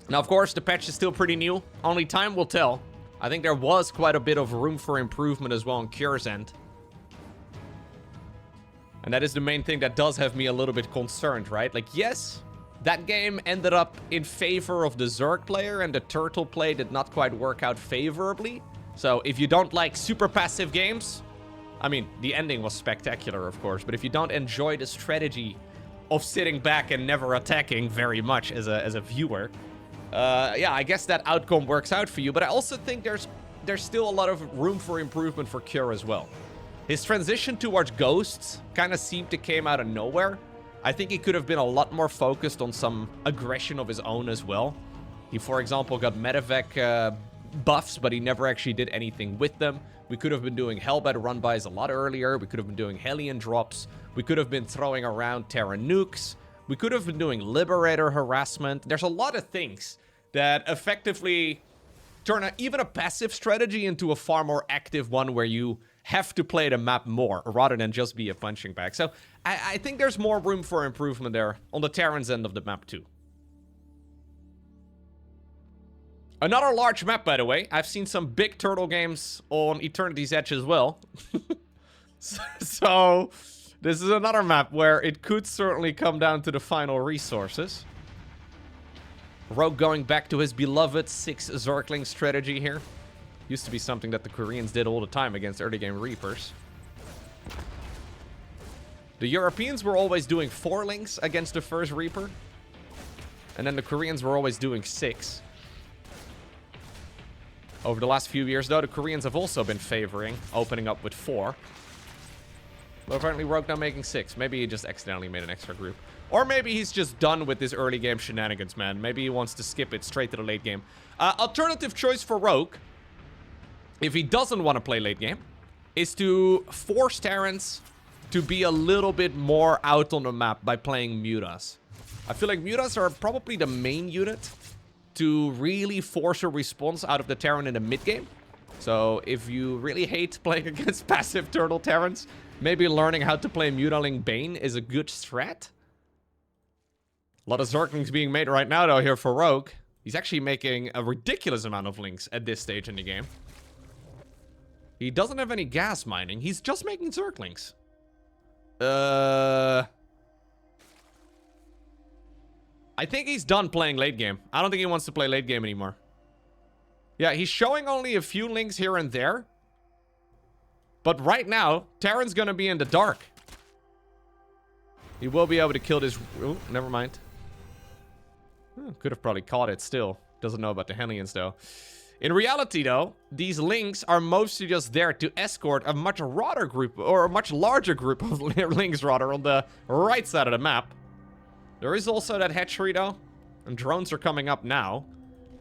Now, of course, the patch is still pretty new. Only time will tell. I think there was quite a bit of room for improvement as well on Cure's end. And that is the main thing that does have me a little bit concerned, right? Like, yes, that game ended up in favor of the Zerg player, and the Turtle play did not quite work out favorably. So if you don't like super passive games, I mean, the ending was spectacular, of course, but if you don't enjoy the strategy of sitting back and never attacking very much as a viewer, yeah, I guess that outcome works out for you. But I also think there's still a lot of room for improvement for Cure as well. His transition towards Ghosts kind of seemed to came out of nowhere. I think he could have been a lot more focused on some aggression of his own as well. He, for example, got Medevac buffs, but he never actually did anything with them. We could have been doing Hellbat run-bys a lot earlier. We could have been doing Hellion drops. We could have been throwing around Terran nukes. We could have been doing Liberator harassment. There's a lot of things that effectively turn even a passive strategy into a far more active one where you have to play the map more rather than just be a punching bag. So I think there's more room for improvement there on the Terran's end of the map too. Another large map, by the way. I've seen some big turtle games on Eternity's Edge as well. So this is another map where it could certainly come down to the final resources. Rogue going back to his beloved 6 Zergling strategy here. Used to be something that the Koreans did all the time against early game Reapers. The Europeans were always doing 4 links against the first Reaper. And then the Koreans were always doing 6. Over the last few years, though, the Koreans have also been favoring opening up with 4. But apparently Rogue now making 6. Maybe he just accidentally made an extra group. Or maybe he's just done with this early game shenanigans, man. Maybe he wants to skip it straight to the late game. Alternative choice for Rogue, if he doesn't want to play late game, is to force Terrans to be a little bit more out on the map by playing Mutas. I feel like Mutas are probably the main unit to really force a response out of the Terran in the mid game. So if you really hate playing against passive turtle Terrans, maybe learning how to play Mutaling Bane is a good strat. A lot of Zerglings being made right now, though, here for Rogue. He's actually making a ridiculous amount of links at this stage in the game. He doesn't have any gas mining. He's just making Zerglings. I think he's done playing late game. I don't think he wants to play late game anymore. Yeah, he's showing only a few links here and there. But right now, Terran's gonna be in the dark. He will be able to kill this... Oh, never mind. Could have probably caught it still. Doesn't know about the Hellions, though. In reality, though, these links are mostly just there to escort a much broader group, or a much larger group of links, rather, on the right side of the map. There is also that hatchery, though, and drones are coming up now.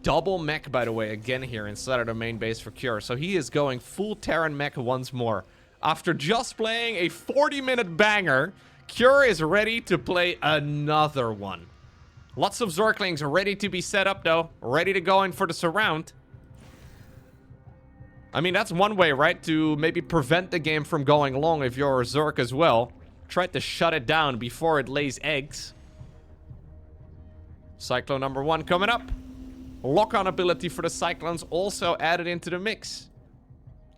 Double mech, by the way, again here inside of the main base for Cure. So he is going full Terran mech once more. After just playing a 40-minute banger, Cure is ready to play another one. Lots of Zerglings ready to be set up, though. Ready to go in for the surround. I mean, that's one way, right? To maybe prevent the game from going long if you're a Zerg as well. Try to shut it down before it lays eggs. Cyclone number 1 coming up. Lock-on ability for the Cyclones also added into the mix.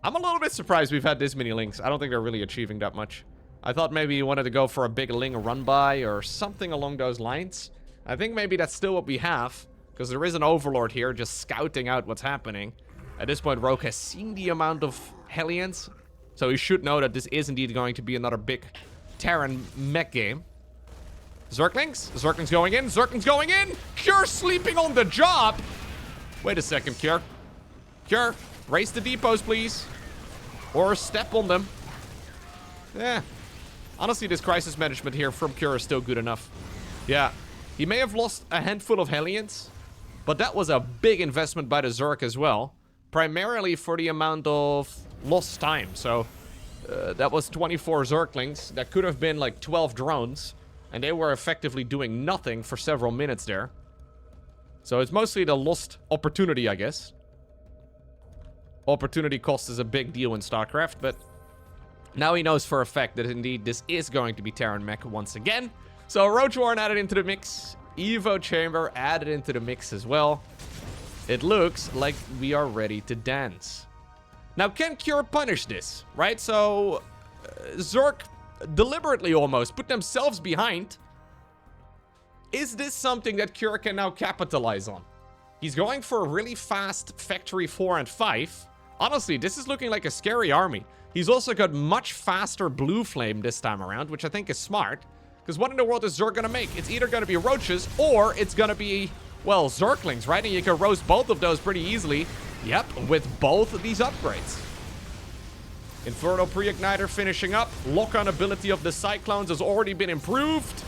I'm a little bit surprised we've had this many links. I don't think they're really achieving that much. I thought maybe you wanted to go for a big ling run-by or something along those lines. I think maybe that's still what we have, because there is an Overlord here just scouting out what's happening. At this point, Rogue has seen the amount of Hellions, so he should know that this is indeed going to be another big Terran mech game. Zerglings? Zerglings going in. Zerglings going in. Cure sleeping on the job. Wait a second, Cure. Cure, raise the depots, please. Or step on them. Yeah. Honestly, this crisis management here from Cure is still good enough. Yeah. He may have lost a handful of Hellions, but that was a big investment by the Zerg as well. Primarily for the amount of lost time. So, that was 24 Zerglings. That could have been like 12 drones. And they were effectively doing nothing for several minutes there. So it's mostly the lost opportunity, I guess. Opportunity cost is a big deal in StarCraft, but now he knows for a fact that indeed this is going to be Terran mech once again. So Roach Warren added into the mix. Evo Chamber added into the mix as well. It looks like we are ready to dance. Now, can Cure punish this, right? So, Zerg deliberately almost put themselves behind. Is this something that Cure can now capitalize on? He's going for a really fast Factory 4 and 5. Honestly, this is looking like a scary army. He's also got much faster Blue Flame this time around, which I think is smart. Because what in the world is Zerg gonna make? It's either gonna be Roaches, or it's gonna be, well, Zerglings, right? And you can roast both of those pretty easily. Yep, with both of these upgrades. Inferno Pre-Igniter finishing up. Lock-on ability of the Cyclones has already been improved.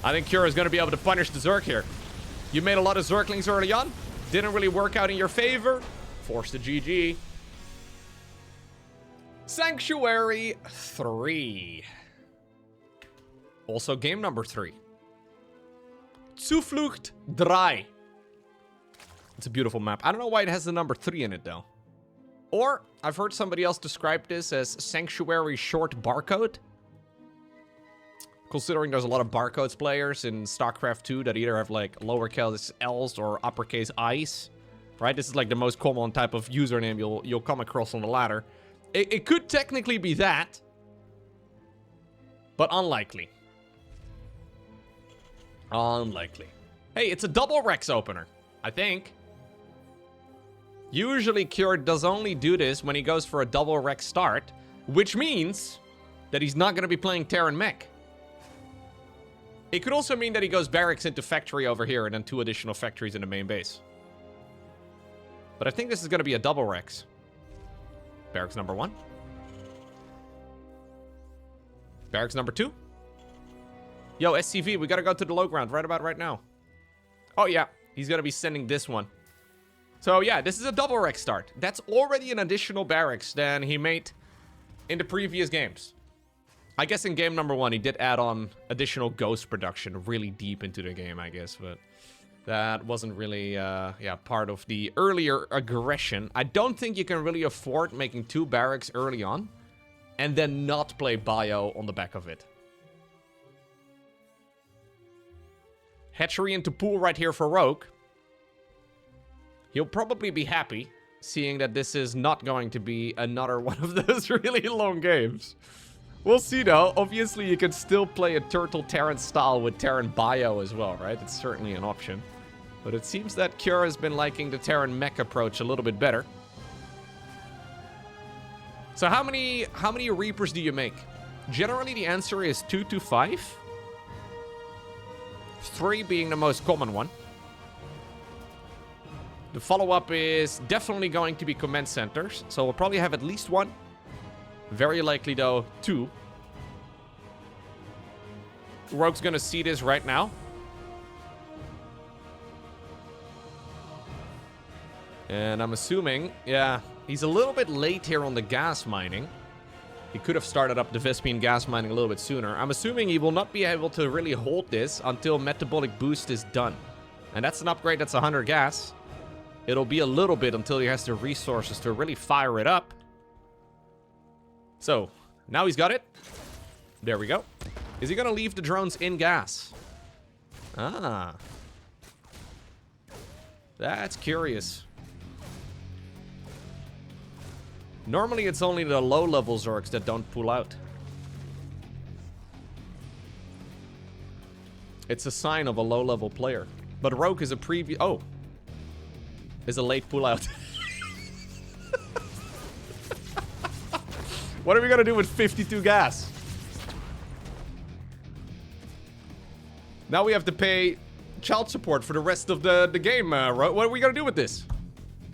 I think Cure is going to be able to punish the Zerg here. You made a lot of Zerglings early on. Didn't really work out in your favor. Forced the GG. Sanctuary 3. Also game number 3. Zuflucht 3. It's a beautiful map. I don't know why it has the number 3 in it, though. Or, I've heard somebody else describe this as Sanctuary Short Barcode. Considering there's a lot of barcodes players in StarCraft 2 that either have, like, lowercase L's or uppercase I's. Right? This is, like, the most common type of username you'll come across on the ladder. It could technically be that. But unlikely. Unlikely. Hey, it's a double Rex opener. I think. Usually Cure does only do this when he goes for a double Rex start, which means that he's not going to be playing Terran mech. It could also mean that he goes barracks into factory over here and then 2 additional factories in the main base. But I think this is going to be a double Rex. Barracks number 1. Barracks number 2. Yo, SCV, we got to go to the low ground right about right now. Oh yeah, he's going to be sending this one. So yeah, this is a double Rex start. That's already an additional barracks than he made in the previous games. I guess in game number 1, he did add on additional ghost production really deep into the game, I guess. But that wasn't really, part of the earlier aggression. I don't think you can really afford making 2 barracks early on and then not play bio on the back of it. Hatchery into pool right here for Rogue. He'll probably be happy, seeing that this is not going to be another one of those really long games. We'll see, though. Obviously, you can still play a Turtle Terran style with Terran Bio as well, right? It's certainly an option. But it seems that Cure has been liking the Terran mech approach a little bit better. So how many Reapers do you make? Generally, the answer is 2 to 5. 3 being the most common one. The follow-up is definitely going to be command centers. So we'll probably have at least one. Very likely, though, two. Rogue's gonna see this right now. And I'm assuming, yeah, he's a little bit late here on the gas mining. He could have started up the Vespine gas mining a little bit sooner. I'm assuming he will not be able to really hold this until Metabolic Boost is done. And that's an upgrade that's 100 gas. It'll be a little bit until he has the resources to really fire it up. So, now he's got it. There we go. Is he gonna leave the drones in gas? Ah. That's curious. Normally, it's only the low-level Zergs that don't pull out. It's a sign of a low-level player. But Rogue is a preview... Oh. Is a late pull-out. What are we gonna do with 52 gas? Now we have to pay child support for the rest of the game, Rogue. What are we gonna do with this?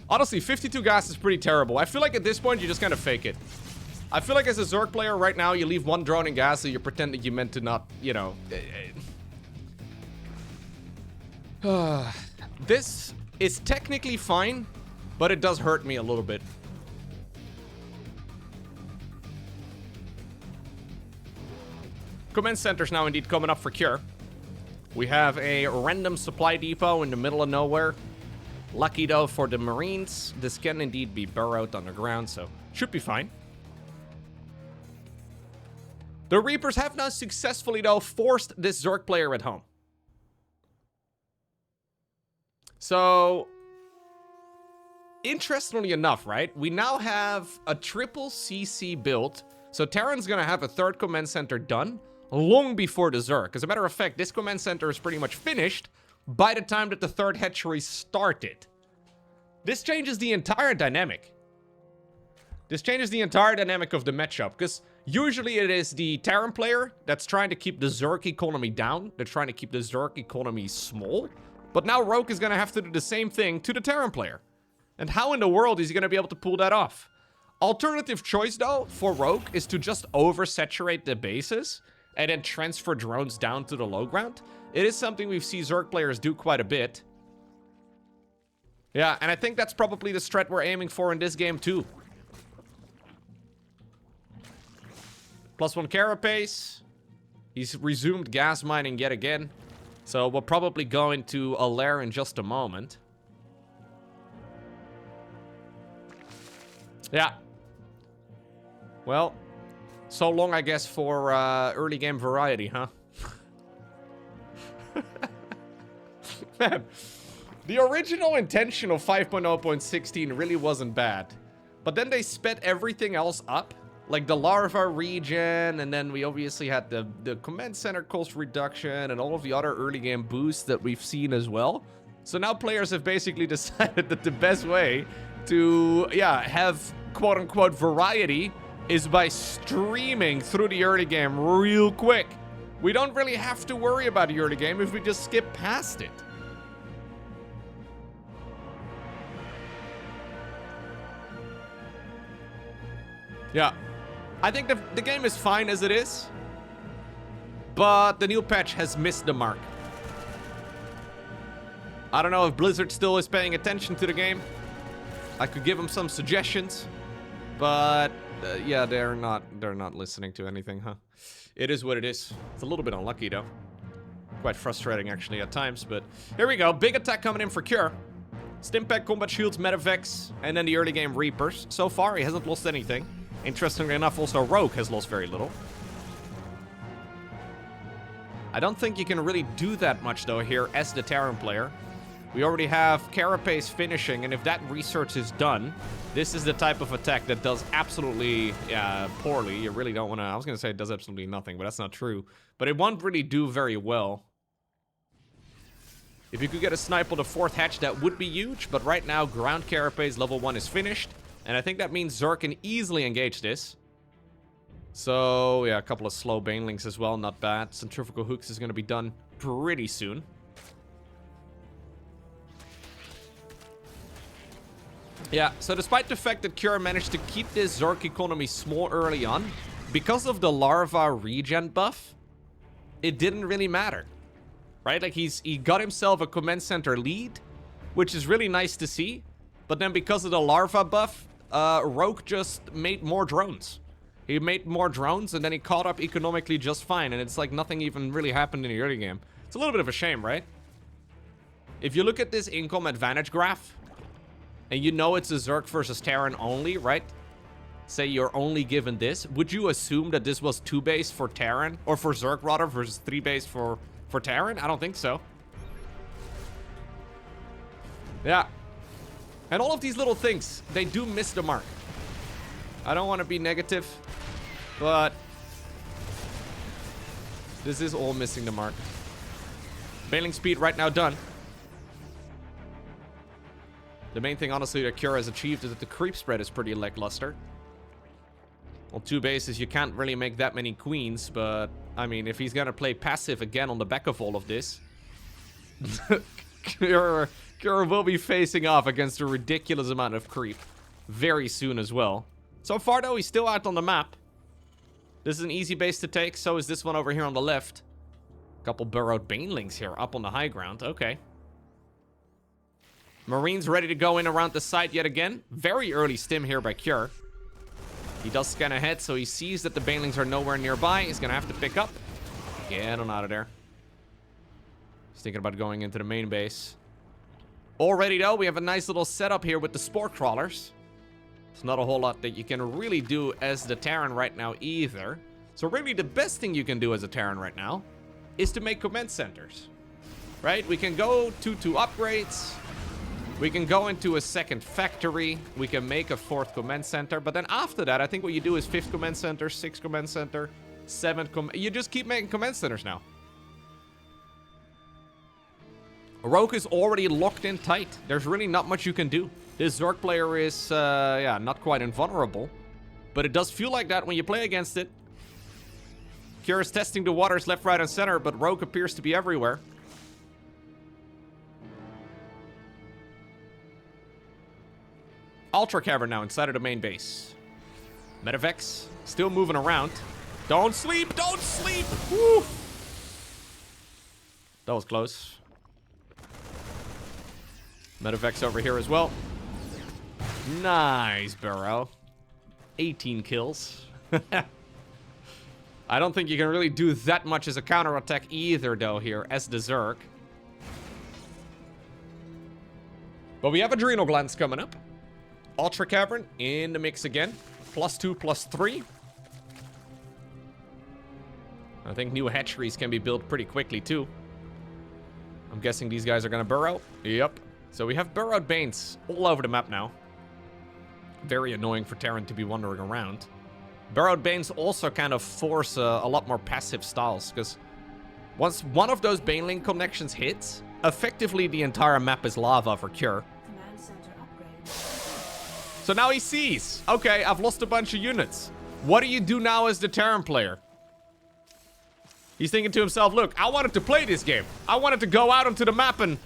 Honestly, 52 gas is pretty terrible. I feel like at this point, you just kind of fake it. I feel like as a Zerg player right now, you leave one drone in gas, so you pretend that you meant to not, you know... This is technically fine, but it does hurt me a little bit. Command centers now indeed coming up for cure. We have a random supply depot in the middle of nowhere. Lucky though for the Marines, this can indeed be burrowed underground, so should be fine. The Reapers have now successfully though forced this Zerg player at home. So, interestingly enough, right? We now have a triple CC built. So Terran's gonna have a third command center done long before the Zerg. As a matter of fact, this command center is pretty much finished by the time that the third hatchery started. This changes the entire dynamic. This changes the entire dynamic of the matchup, because usually it is the Terran player that's trying to keep the Zerg economy down. They're trying to keep the Zerg economy small. But now Rogue is going to have to do the same thing to the Terran player. And how in the world is he going to be able to pull that off? Alternative choice, though, for Rogue is to just oversaturate the bases and then transfer drones down to the low ground. It is something we've seen Zerg players do quite a bit. Yeah, and I think that's probably the strat we're aiming for in this game, too. +1 carapace. He's resumed gas mining yet again. So we'll probably go into a lair in just a moment. Yeah. Well, so long, I guess, for early game variety, huh? Man, the original intention of 5.0.16 really wasn't bad. But then they sped everything else up. Like the larva region, and then we obviously had the command center cost reduction and all of the other early game boosts that we've seen as well. So now players have basically decided that the best way to, yeah, have quote-unquote variety is by streaming through the early game real quick. We don't really have to worry about the early game if we just skip past it. Yeah. I think the game is fine as it is, but the new patch has missed the mark. I don't know if Blizzard still is paying attention to the game. I could give them some suggestions, but yeah, they're not listening to anything, huh? It is what it is. It's a little bit unlucky though. Quite frustrating actually at times, but here we go. Big attack coming in for Cure. Stimpack, Combat Shields, Medivacs, and then the early game Reapers. So far, he hasn't lost anything. Interestingly enough, also Rogue has lost very little. I don't think you can really do that much, though, here as the Terran player. We already have Carapace finishing, and if that research is done, this is the type of attack that does absolutely poorly. You really don't want to... I was going to say it does absolutely nothing, but that's not true. But it won't really do very well. If you could get a snipe on the fourth hatch, that would be huge, but right now, Ground Carapace level 1 is finished. And I think that means Zerg can easily engage this. So, yeah, a couple of slow banelings as well, not bad. Centrifugal hooks is going to be done pretty soon. Yeah, so despite the fact that Cure managed to keep this Zerg economy small early on, because of the larva regen buff, it didn't really matter. Right? Like, he got himself a command center lead, which is really nice to see. But then because of the larva buff, Rogue just made more drones. He made more drones, and then he caught up economically just fine. And it's like nothing even really happened in the early game. It's a little bit of a shame, right? If you look at this income advantage graph, and you know it's a Zerg versus Terran only, right? Say you're only given this. Would you assume that this was 2 base for Terran? Or for Zerg, rather, versus 3 base for Terran? I don't think so. Yeah. And all of these little things, they do miss the mark. I don't want to be negative, but this is all missing the mark. Bailing speed right now done. The main thing, honestly, that Cure has achieved is that the creep spread is pretty lackluster. On 2 bases, you can't really make that many queens, but, I mean, if he's gonna play passive again on the back of all of this, Cure will be facing off against a ridiculous amount of creep very soon as well. So far, though, he's still out on the map. This is an easy base to take, so is this one over here on the left. Couple burrowed banelings here up on the high ground. Okay. Marines ready to go in around the site yet again. Very early stim here by Cure. He does scan ahead, so he sees that the banelings are nowhere nearby. He's gonna have to pick up. Get on out of there. He's thinking about going into the main base. Already, though, we have a nice little setup here with the spore crawlers. It's not a whole lot that you can really do as the Terran right now either. So really, the best thing you can do as a Terran right now is to make command centers. Right? We can go to upgrades. We can go into a second factory. We can make a 4th command center. But then after that, I think what you do is 5th command center, 6th command center, 7th command... You just keep making command centers now. Rogue is already locked in tight. There's really not much you can do. This Zerg player is, yeah, not quite invulnerable. But it does feel like that when you play against it. Cure is testing the waters left, right, and center, but Rogue appears to be everywhere. Ultra Cavern now inside of the main base. Medivacs still moving around. Don't sleep! Don't sleep! Woo! That was close. Medivacs over here as well. Nice burrow. 18 kills. I don't think you can really do that much as a counterattack either, though, here as the Zerg. But we have Adrenal Glands coming up. Ultra Cavern in the mix again. +2, +3. I think new hatcheries can be built pretty quickly, too. I'm guessing these guys are going to burrow. Yep. So we have burrowed Banes all over the map now. Very annoying for Terran to be wandering around. Burrowed Banes also kind of force a lot more passive styles, because once one of those Baneling connections hits, effectively the entire map is lava for Cure. Command center upgrade. So now he sees, okay, I've lost a bunch of units. What do you do now as the Terran player? He's thinking to himself, look, I wanted to play this game. I wanted to go out onto the map and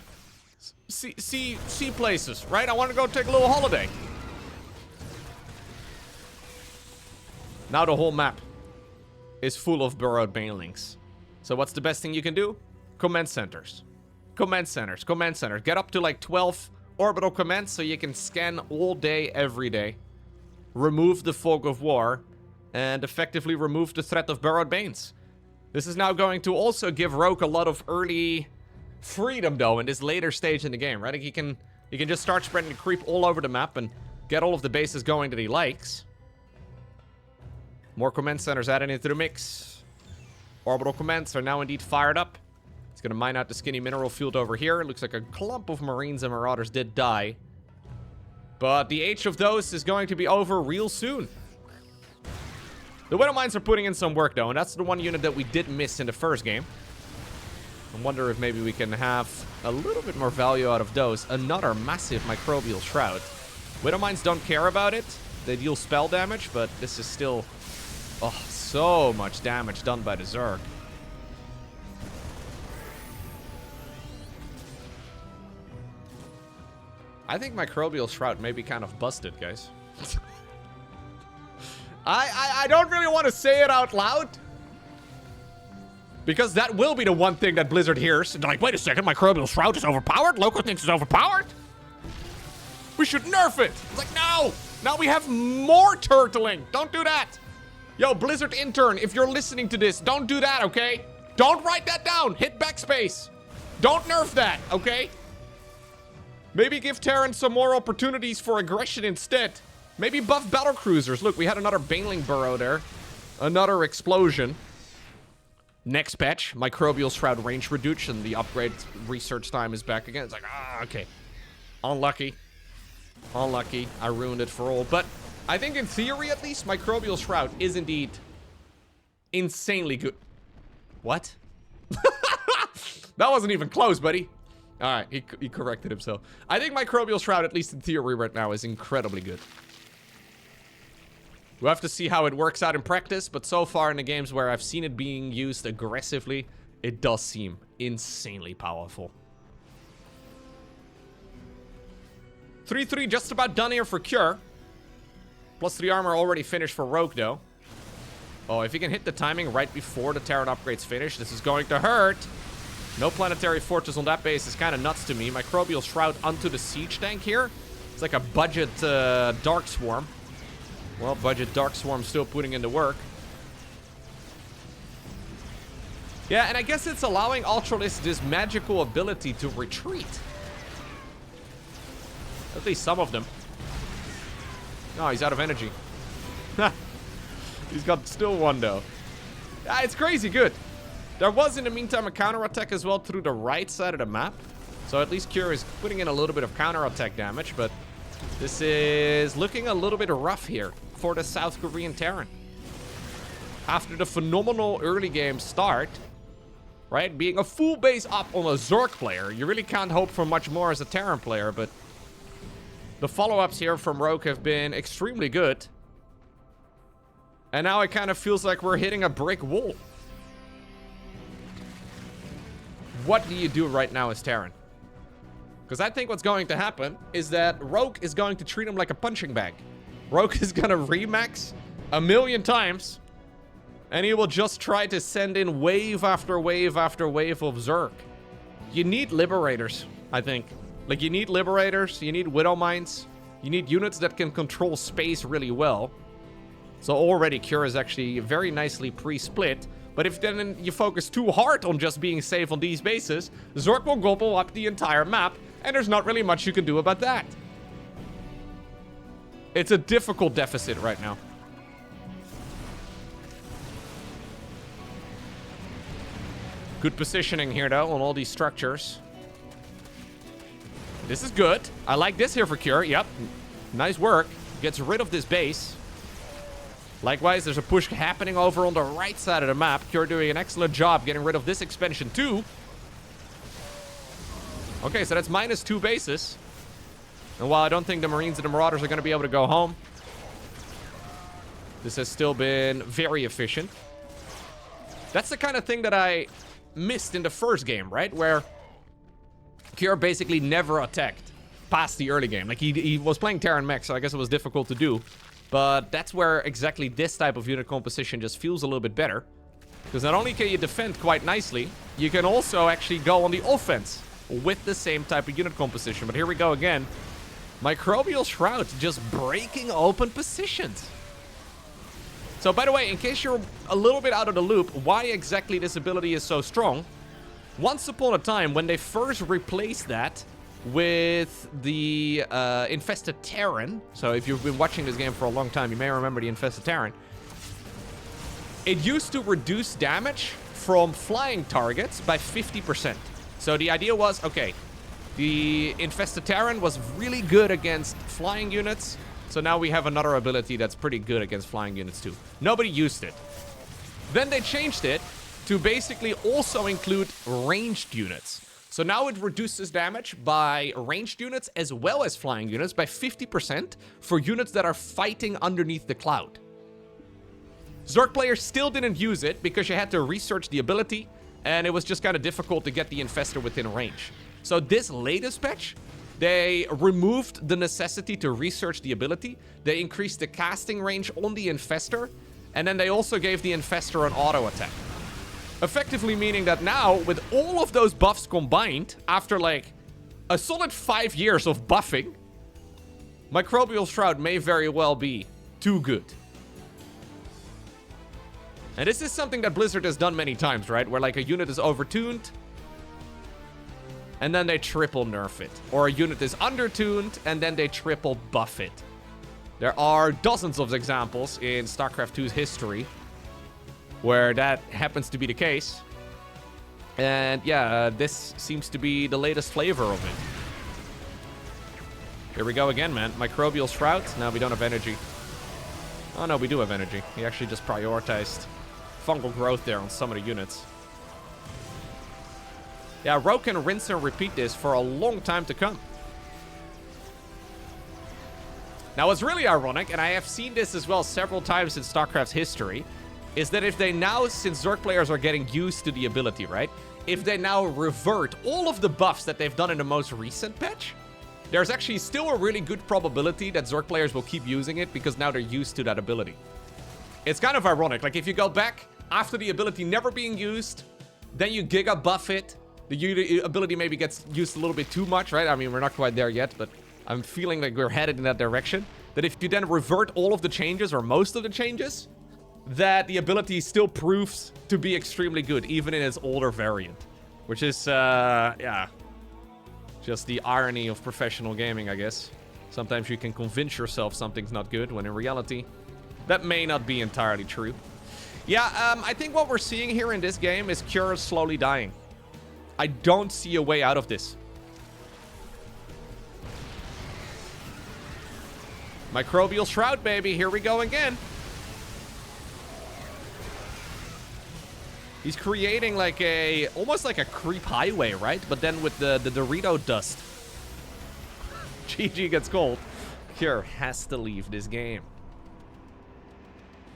see places, right? I want to go take a little holiday. Now the whole map is full of burrowed banelings. So what's the best thing you can do? Command centers. Command centers. Command centers. Get up to like 12 orbital commands so you can scan all day, every day. Remove the fog of war and effectively remove the threat of burrowed banes. This is now going to also give Rogue a lot of early freedom, though, in this later stage in the game, right? Like he can just start spreading the creep all over the map and get all of the bases going that he likes. More command centers added into the mix. Orbital commands are now indeed fired up. It's going to mine out the skinny mineral field over here. It looks like a clump of Marines and Marauders did die. But the age of those is going to be over real soon. The Widow Mines are putting in some work, though, and that's the one unit that we did miss in the first game. I wonder if maybe we can have a little bit more value out of those. Another massive Microbial Shroud. Widow Mines don't care about it. They deal spell damage, but this is still... Oh, so much damage done by the Zerg. I think Microbial Shroud may be kind of busted, guys. I don't really want to say it out loud. Because that will be the one thing that Blizzard hears. And they're like, wait a second, Microbial Shroud is overpowered? Loko thinks it's overpowered? We should nerf it. It's like, no. Now we have more turtling. Don't do that. Yo, Blizzard intern, if you're listening to this, don't do that, okay? Don't write that down. Hit backspace. Don't nerf that, okay? Maybe give Terran some more opportunities for aggression instead. Maybe buff battlecruisers. Look, we had another Baneling burrow there. Another explosion. Next patch, Microbial Shroud range reduction. The upgrade research time is back again. It's like, okay. Unlucky. Unlucky. I ruined it for all. But I think in theory, at least, Microbial Shroud is indeed insanely good. What? That wasn't even close, buddy. All right, he corrected himself. I think Microbial Shroud, at least in theory right now, is incredibly good. We'll have to see how it works out in practice, but so far in the games where I've seen it being used aggressively, it does seem insanely powerful. 3-3 just about done here for Cure. Plus 3 armor already finished for Rogue, though. Oh, if he can hit the timing right before the Terran upgrade's finish, this is going to hurt. No planetary fortress on that base is kind of nuts to me. Microbial Shroud onto the siege tank here. It's like a budget Dark Swarm. Well, budget Dark Swarm still putting in the work. Yeah, and I guess it's allowing Ultralisk this magical ability to retreat. At least some of them. No, he's out of energy. He's got still one, though. Ah, it's crazy good. There was, in the meantime, a counterattack as well through the right side of the map. So at least Cure is putting in a little bit of counterattack damage, but this is looking a little bit rough here for the South Korean Terran. After the phenomenal early game start, right, being a full base up on a Zerg player, you really can't hope for much more as a Terran player, but the follow-ups here from Rogue have been extremely good. And now it kind of feels like we're hitting a brick wall. What do you do right now as Terran? Because I think what's going to happen is that Rogue is going to treat him like a punching bag. Rogue is going to remax 1,000,000 times. And he will just try to send in wave after wave after wave of Zerg. You need Liberators, I think. Like, you need Liberators, you need Widow Mines, you need units that can control space really well. So already Cure is actually very nicely pre-split. But if then you focus too hard on just being safe on these bases, Zerg will gobble up the entire map, and there's not really much you can do about that. It's a difficult deficit right now. Good positioning here, though, on all these structures. This is good. I like this here for Cure. Yep. Nice work. Gets rid of this base. Likewise, there's a push happening over on the right side of the map. Cure doing an excellent job getting rid of this expansion too. Okay, so that's -2 bases. And while I don't think the Marines and the Marauders are going to be able to go home, this has still been very efficient. That's the kind of thing that I missed in the first game, right? Where Cure basically never attacked past the early game. Like, he was playing Terran mech, so I guess it was difficult to do. But that's where exactly this type of unit composition just feels a little bit better. Because not only can you defend quite nicely, you can also actually go on the offense with the same type of unit composition. But here we go again. Microbial Shroud just breaking open positions. So, by the way, in case you're a little bit out of the loop, why exactly this ability is so strong, once upon a time, when they first replaced that with the Infested Terran, so if you've been watching this game for a long time, you may remember the Infested Terran, it used to reduce damage from flying targets by 50%. So the idea was, okay, the Infested Terran was really good against flying units, so now we have another ability that's pretty good against flying units too. Nobody used it. Then they changed it to basically also include ranged units. So now it reduces damage by ranged units as well as flying units by 50% for units that are fighting underneath the cloud. Zerg players still didn't use it because you had to research the ability, and it was just kind of difficult to get the Infestor within range. So this latest patch They removed the necessity to research the ability. They increased the casting range on the Infestor. And then they also gave the Infestor an auto attack. Effectively meaning that now, with all of those buffs combined, after like a solid 5 years of buffing, Microbial Shroud may very well be too good. And this is something that Blizzard has done many times, right? Where like a unit is overtuned, and then they triple nerf it. Or a unit is undertuned, and then they triple buff it. There are dozens of examples in StarCraft 2's history where that happens to be the case. And yeah, this seems to be the latest flavor of it. Here we go again, man. Microbial Shroud. Now we don't have energy. Oh no, we do have energy. He actually just prioritized fungal growth there on some of the units. Yeah, Rogue can rinse and repeat this for a long time to come. Now, what's really ironic, and I have seen this as well several times in StarCraft's history, is that if they now, since Zerg players are getting used to the ability, right? If they now revert all of the buffs that they've done in the most recent patch, there's actually still a really good probability that Zerg players will keep using it because now they're used to that ability. It's kind of ironic. Like, if you go back after the ability never being used, then you Giga buff it, the ability maybe gets used a little bit too much, right? I mean, we're not quite there yet, but I'm feeling like we're headed in that direction. That if you then revert all of the changes, or most of the changes, that the ability still proves to be extremely good, even in its older variant. Which is, yeah, just the irony of professional gaming, I guess. Sometimes you can convince yourself something's not good, when in reality, that may not be entirely true. Yeah, I think what we're seeing here in this game is Cure slowly dying. I don't see a way out of this. Microbial Shroud, baby. Here we go again. He's creating like a, almost like a creep highway, right? But then with the Dorito dust. GG gets cold. Cure has to leave this game.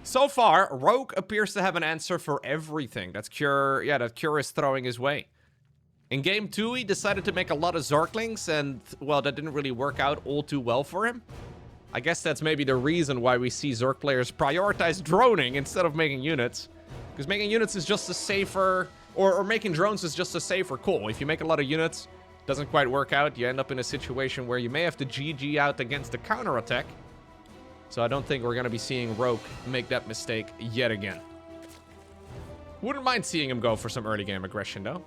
So far, Rogue appears to have an answer for everything that's Cure, yeah, that Cure is throwing his way. In game 2, he decided to make a lot of Zerglings, and, well, that didn't really work out all too well for him. I guess that's maybe the reason why we see Zerg players prioritize droning instead of making units. Because making units is just a safer, or making drones is just a safer call. If you make a lot of units, doesn't quite work out, you end up in a situation where you may have to GG out against a counterattack. So I don't think we're going to be seeing Rogue make that mistake yet again. Wouldn't mind seeing him go for some early game aggression, though.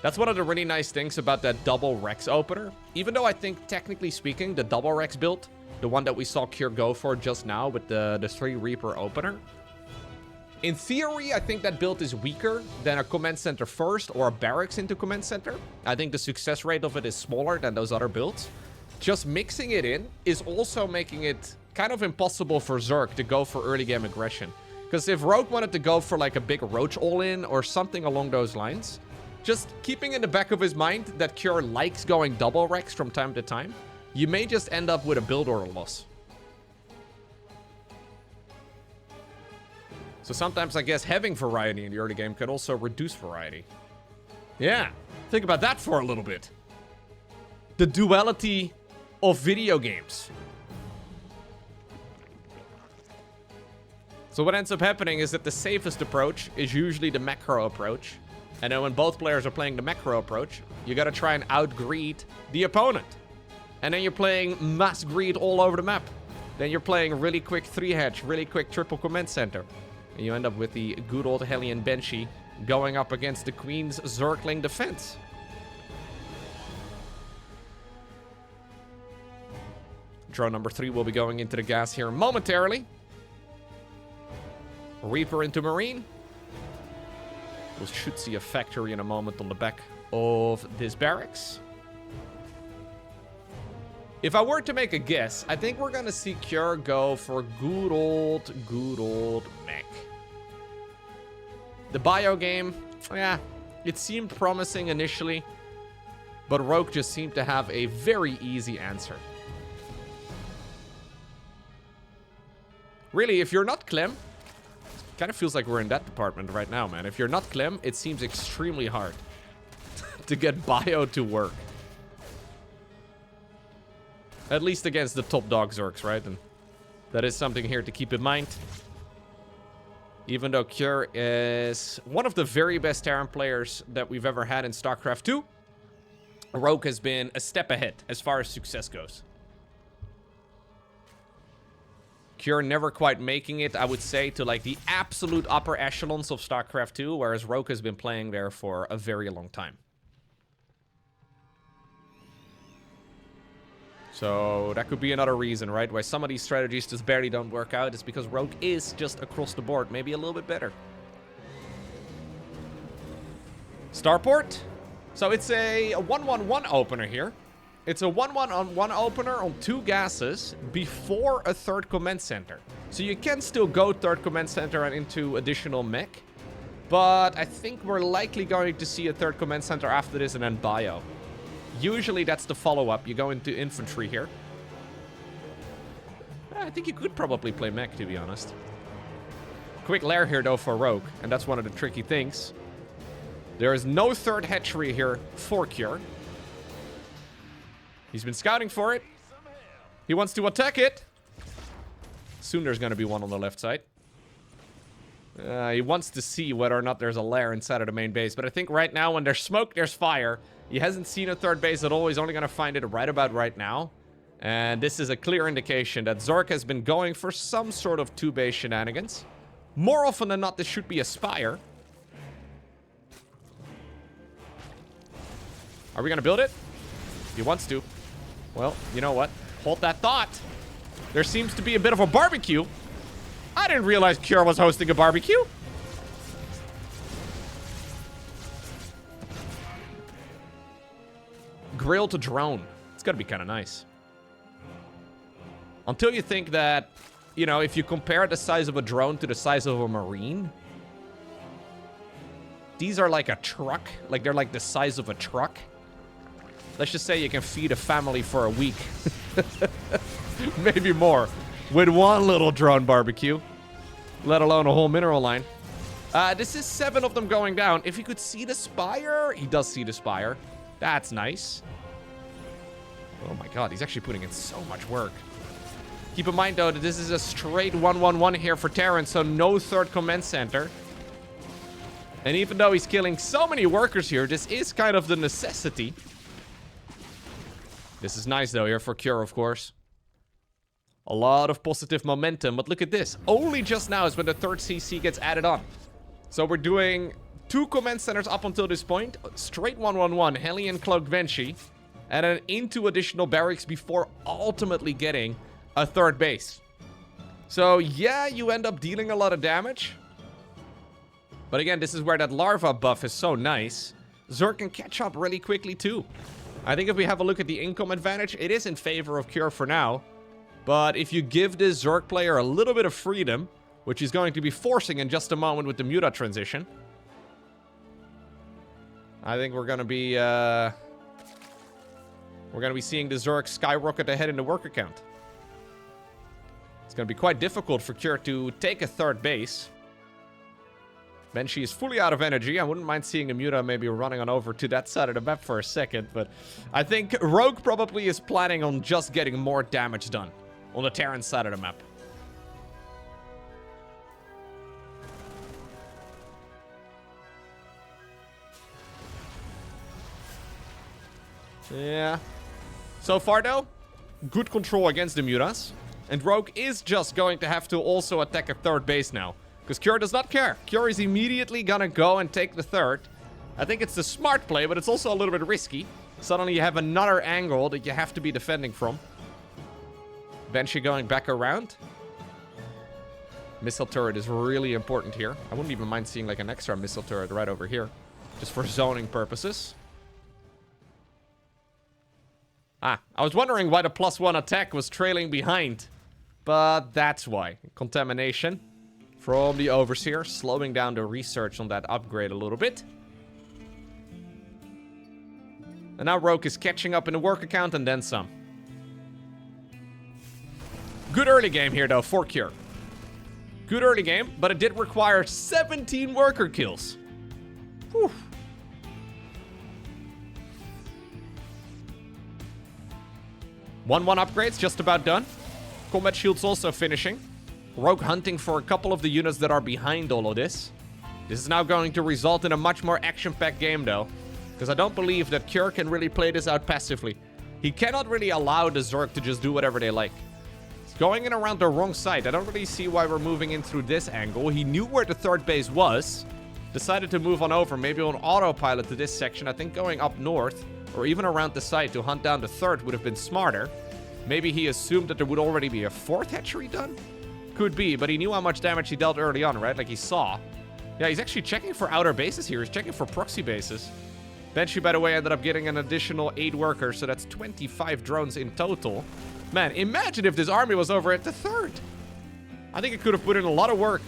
That's one of the really nice things about that double Rex opener. Even though I think, technically speaking, the double Rex build, the one that we saw Cure go for just now with the 3 Reaper opener, in theory, I think that build is weaker than a command center first or a barracks into command center. I think the success rate of it is smaller than those other builds. Just mixing it in is also making it kind of impossible for Zerg to go for early game aggression. Because if Rogue wanted to go for like a big Roach all-in or something along those lines, just keeping in the back of his mind that Cure likes going double Rex from time to time, you may just end up with a build order loss. So sometimes I guess having variety in the early game can also reduce variety. Yeah, think about that for a little bit. The duality of video games. So what ends up happening is that the safest approach is usually the macro approach. And then when both players are playing the macro approach, you gotta try and out-greed the opponent. And then you're playing mass greed all over the map. Then you're playing really quick 3-hatch, really quick triple command center. And you end up with the good old Hellion Banshee going up against the Queen's Zergling defense. Drone number 3 will be going into the gas here momentarily. Reaper into Marine. We should see a factory in a moment on the back of this barracks. If I were to make a guess, I think we're going to see Cure go for good old mech. The bio game, yeah, it seemed promising initially, but Rogue just seemed to have a very easy answer. Really, if you're not Clem, kind of feels like we're in that department right now, man. If you're not Clem, it seems extremely hard to get bio to work. At least against the top dog Zergs, right? And that is something here to keep in mind. Even though Cure is one of the very best Terran players that we've ever had in StarCraft 2, Rogue has been a step ahead as far as success goes. Cure never quite making it, I would say, to like the absolute upper echelons of StarCraft 2, whereas Rogue has been playing there for a very long time. So that could be another reason, right? Why some of these strategies just barely don't work out is because Rogue is just across the board maybe a little bit better. Starport. So it's a 1-1-1 opener here. It's a 1-1-1 opener on 2 gases before a third command center. So you can still go third command center and into additional mech. But I think we're likely going to see a third command center after this and then bio. Usually that's the follow-up. You go into infantry here. I think you could probably play mech, to be honest. Quick lair here, though, for Rogue. And that's one of the tricky things. There is no third hatchery here for Cure. He's been scouting for it. He wants to attack it. Soon there's going to be one on the left side. He wants to see whether or not there's a lair inside of the main base. But I think right now, when there's smoke, there's fire. He hasn't seen a third base at all. He's only going to find it right about right now. And this is a clear indication that Zerg has been going for some sort of 2-base shenanigans. More often than not, this should be a spire. Are we going to build it? He wants to. Well, you know what? Hold that thought. There seems to be a bit of a barbecue. I didn't realize Cure was hosting a barbecue. Grill to drone. It's gotta be kind of nice. Until you think that, you know, if you compare the size of a drone to the size of a marine, these are like a truck. Like, they're like the size of a truck. Let's just say you can feed a family for a week. Maybe more. With one little drone barbecue. Let alone a whole mineral line. This is 7 of them going down. If he could see the spire. He does see the spire. That's nice. Oh my god, he's actually putting in so much work. Keep in mind, though, that this is a straight 1-1-1 here for Terran, so no third command center. And even though he's killing so many workers here, this is kind of the necessity. This is nice, though, here for Cure, of course. A lot of positive momentum, but look at this. Only just now is when the third CC gets added on. So we're doing 2 command centers up until this point. Straight 1-1-1, Hellion Cloaked Banshee. And then into additional barracks before ultimately getting a third base. So yeah, you end up dealing a lot of damage. But again, this is where that larva buff is so nice. Zerg can catch up really quickly too. I think if we have a look at the income advantage, it is in favor of Cure for now. But if you give this Zerg player a little bit of freedom, which he's going to be forcing in just a moment with the Muta transition, I think we're going to be seeing the Zerg skyrocket ahead in the worker count. It's going to be quite difficult for Cure to take a third base. Banshee is fully out of energy. I wouldn't mind seeing a Muta maybe running on over to that side of the map for a second. But I think Rogue probably is planning on just getting more damage done on the Terran side of the map. Yeah. So far, though, good control against the Mutas. And Rogue is just going to have to also attack a third base now. Because Cure does not care. Cure is immediately gonna go and take the third. I think it's the smart play, but it's also a little bit risky. Suddenly you have another angle that you have to be defending from. Banshee going back around. Missile turret is really important here. I wouldn't even mind seeing like an extra missile turret right over here. Just for zoning purposes. I was wondering why the +1 attack was trailing behind. But that's why. Contamination from the Overseer, slowing down the research on that upgrade a little bit. And now Rogue is catching up in the work account and then some. Good early game here, though, for Cure. Good early game, but it did require 17 worker kills. Whew. 1-1 upgrades, just about done. Combat shields also finishing. Rogue hunting for a couple of the units that are behind all of this. This is now going to result in a much more action-packed game, though. Because I don't believe that Cure can really play this out passively. He cannot really allow the Zerg to just do whatever they like. He's going in around the wrong side. I don't really see why we're moving in through this angle. He knew where the third base was. Decided to move on over, maybe on autopilot to this section. I think going up north, or even around the side to hunt down the third would have been smarter. Maybe he assumed that there would already be a fourth hatchery done? Could be, but he knew how much damage he dealt early on, right? Like he saw. Yeah, he's actually checking for outer bases here. He's checking for proxy bases. Banshee, by the way, ended up getting an additional 8 workers, so that's 25 drones in total. Man, imagine if this army was over at the third. I think it could have put in a lot of work.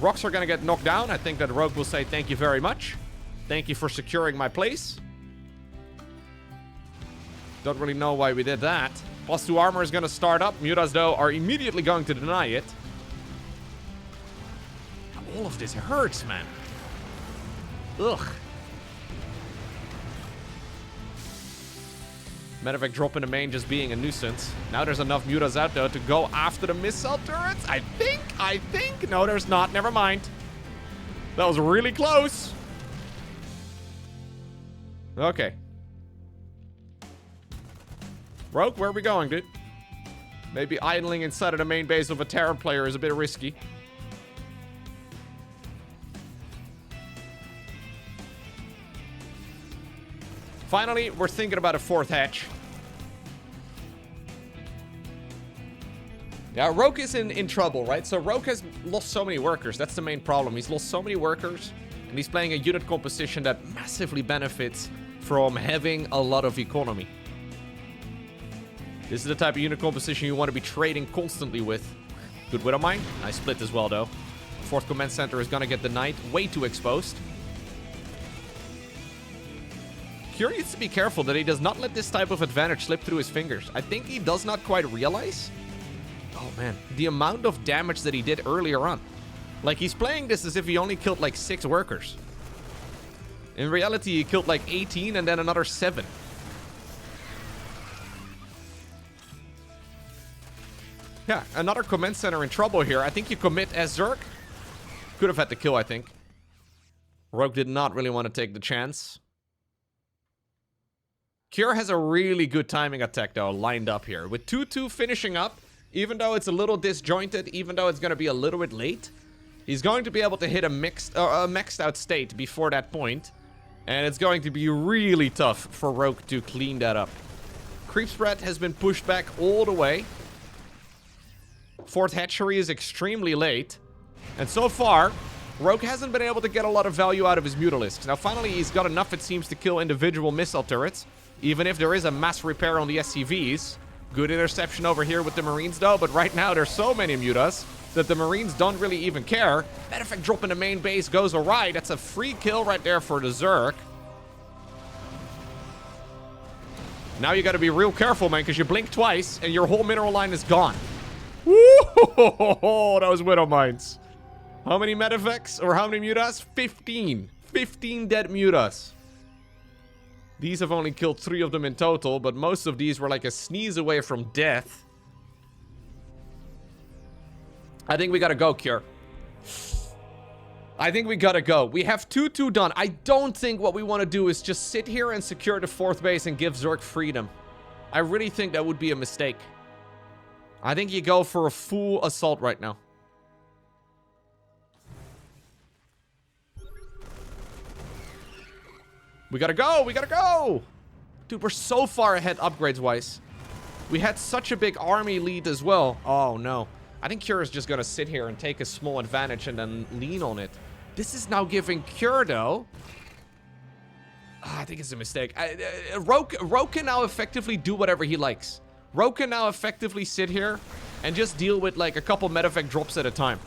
Rocks are going to get knocked down. I think that Rogue will say thank you very much. Thank you for securing my place. Don't really know why we did that. +2 armor is going to start up. Mutas, though, are immediately going to deny it. All of this hurts, man. Ugh. Medevac drop in the main just being a nuisance. Now there's enough Mutas out, though, to go after the missile turrets. I think. No, there's not. Never mind. That was really close. Okay. Rogue, where are we going, dude? Maybe idling inside of the main base of a Terran player is a bit risky. Finally, we're thinking about a fourth hatch. Yeah, Rogue is in trouble, right? So Rogue has lost so many workers. That's the main problem. He's lost so many workers, and he's playing a unit composition that massively benefits from having a lot of economy. This is the type of unit composition you want to be trading constantly with. Good Widowmine. Nice split as well, though. Fourth command center is going to get denied. Way too exposed. Cure needs to be careful that he does not let this type of advantage slip through his fingers. I think he does not quite realize. Oh, man. The amount of damage that he did earlier on. Like, he's playing this as if he only killed, like, 6 workers. In reality, he killed, like, 18 and then another 7. Yeah, another command center in trouble here. I think you commit as Zerg. Could have had the kill, I think. Rogue did not really want to take the chance. Cure has a really good timing attack, though, lined up here. With 2-2 finishing up, even though it's a little disjointed, even though it's going to be a little bit late, he's going to be able to hit a maxed out state before that point. And it's going to be really tough for Rogue to clean that up. Creep spread has been pushed back all the way. Fourth hatchery is extremely late. And so far, Rogue hasn't been able to get a lot of value out of his Mutalisks. Now, finally, he's got enough, it seems, to kill individual missile turrets. Even if there is a mass repair on the SCVs. Good interception over here with the Marines, though. But right now, there's so many Mutas that the Marines don't really even care. Matter of fact, drop in the main base goes awry. That's a free kill right there for the Zerg. Now you got to be real careful, man, because you blink twice and your whole mineral line is gone. Woo! Those Widow Mines. How many medevacs or how many Mutas? 15. 15 dead Mutas. These have only killed 3 of them in total, but most of these were like a sneeze away from death. I think we gotta go, Cure. I think we gotta go. We have 2-2 done. I don't think what we want to do is just sit here and secure the 4th base and give Zerg freedom. I really think that would be a mistake. I think you go for a full assault right now. We gotta go! We gotta go! Dude, we're so far ahead upgrades-wise. We had such a big army lead as well. Oh, no. I think Cure is just gonna sit here and take a small advantage and then lean on it. This is now giving Cure, though... I think it's a mistake. Rogue can now effectively do whatever he likes. Rogue can now effectively sit here and just deal with, like, a couple medevac drops at a time.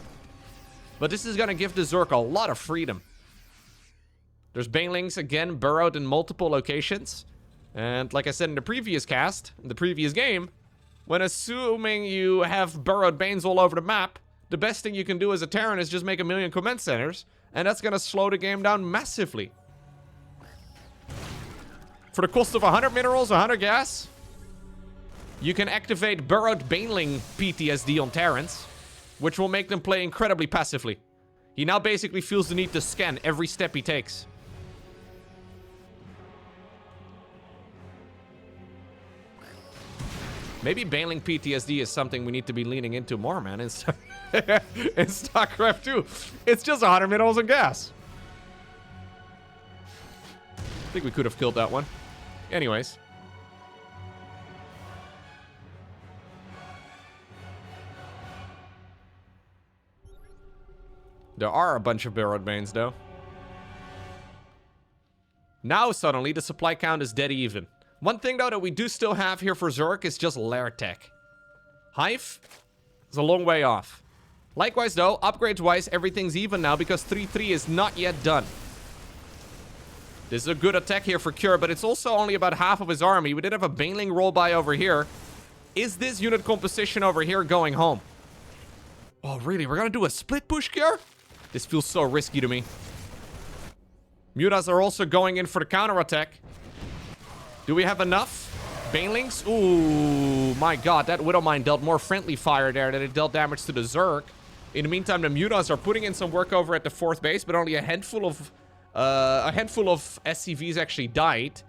But this is gonna give the Zerg a lot of freedom. There's banelings, again, burrowed in multiple locations. And like I said in the previous cast, in the previous game, when assuming you have burrowed banes all over the map, the best thing you can do as a Terran is just make 1,000,000 command centers, and that's gonna slow the game down massively. For the cost of 100 minerals, 100 gas, you can activate Burrowed Baneling PTSD on Terrans, which will make them play incredibly passively. He now basically feels the need to scan every step he takes. Maybe Baneling PTSD is something we need to be leaning into more, man, in StarCraft 2. It's just 100 minerals and gas. I think we could have killed that one. Anyways. There are a bunch of Burrowed Banes, though. Now, suddenly, the supply count is dead even. One thing, though, that we do still have here for Zerg is just lair tech. Hive is a long way off. Likewise, though, upgrades-wise, everything's even now because 3-3 is not yet done. This is a good attack here for Cure, but it's also only about half of his army. We did have a Baneling roll by over here. Is this unit composition over here going home? Oh, really? We're gonna do a split push, Cure? This feels so risky to me. Mutas are also going in for the counterattack. Do we have enough Banelings? Ooh, my god, that Widowmine dealt more friendly fire there than it dealt damage to the Zerg. In the meantime, the Mutas are putting in some work over at the 4th base, but only a handful of SCVs actually died.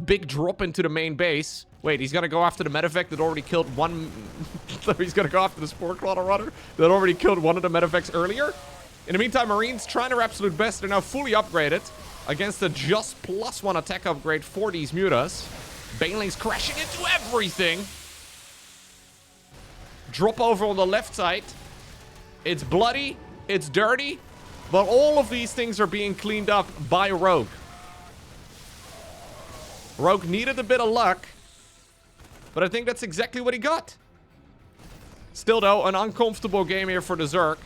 Big drop into the main base. Wait, he's gonna go after the medevac that already killed one... He's gonna go after the Spore Crawler runner that already killed one of the medevacs earlier. In the meantime, Marines trying their absolute best. They're now fully upgraded against a just +1 attack upgrade for these Mutas. Banelings crashing into everything. Drop over on the left side. It's bloody. It's dirty. But all of these things are being cleaned up by Rogue. Rogue needed a bit of luck. But I think that's exactly what he got. Still, though, an uncomfortable game here for the Zerg.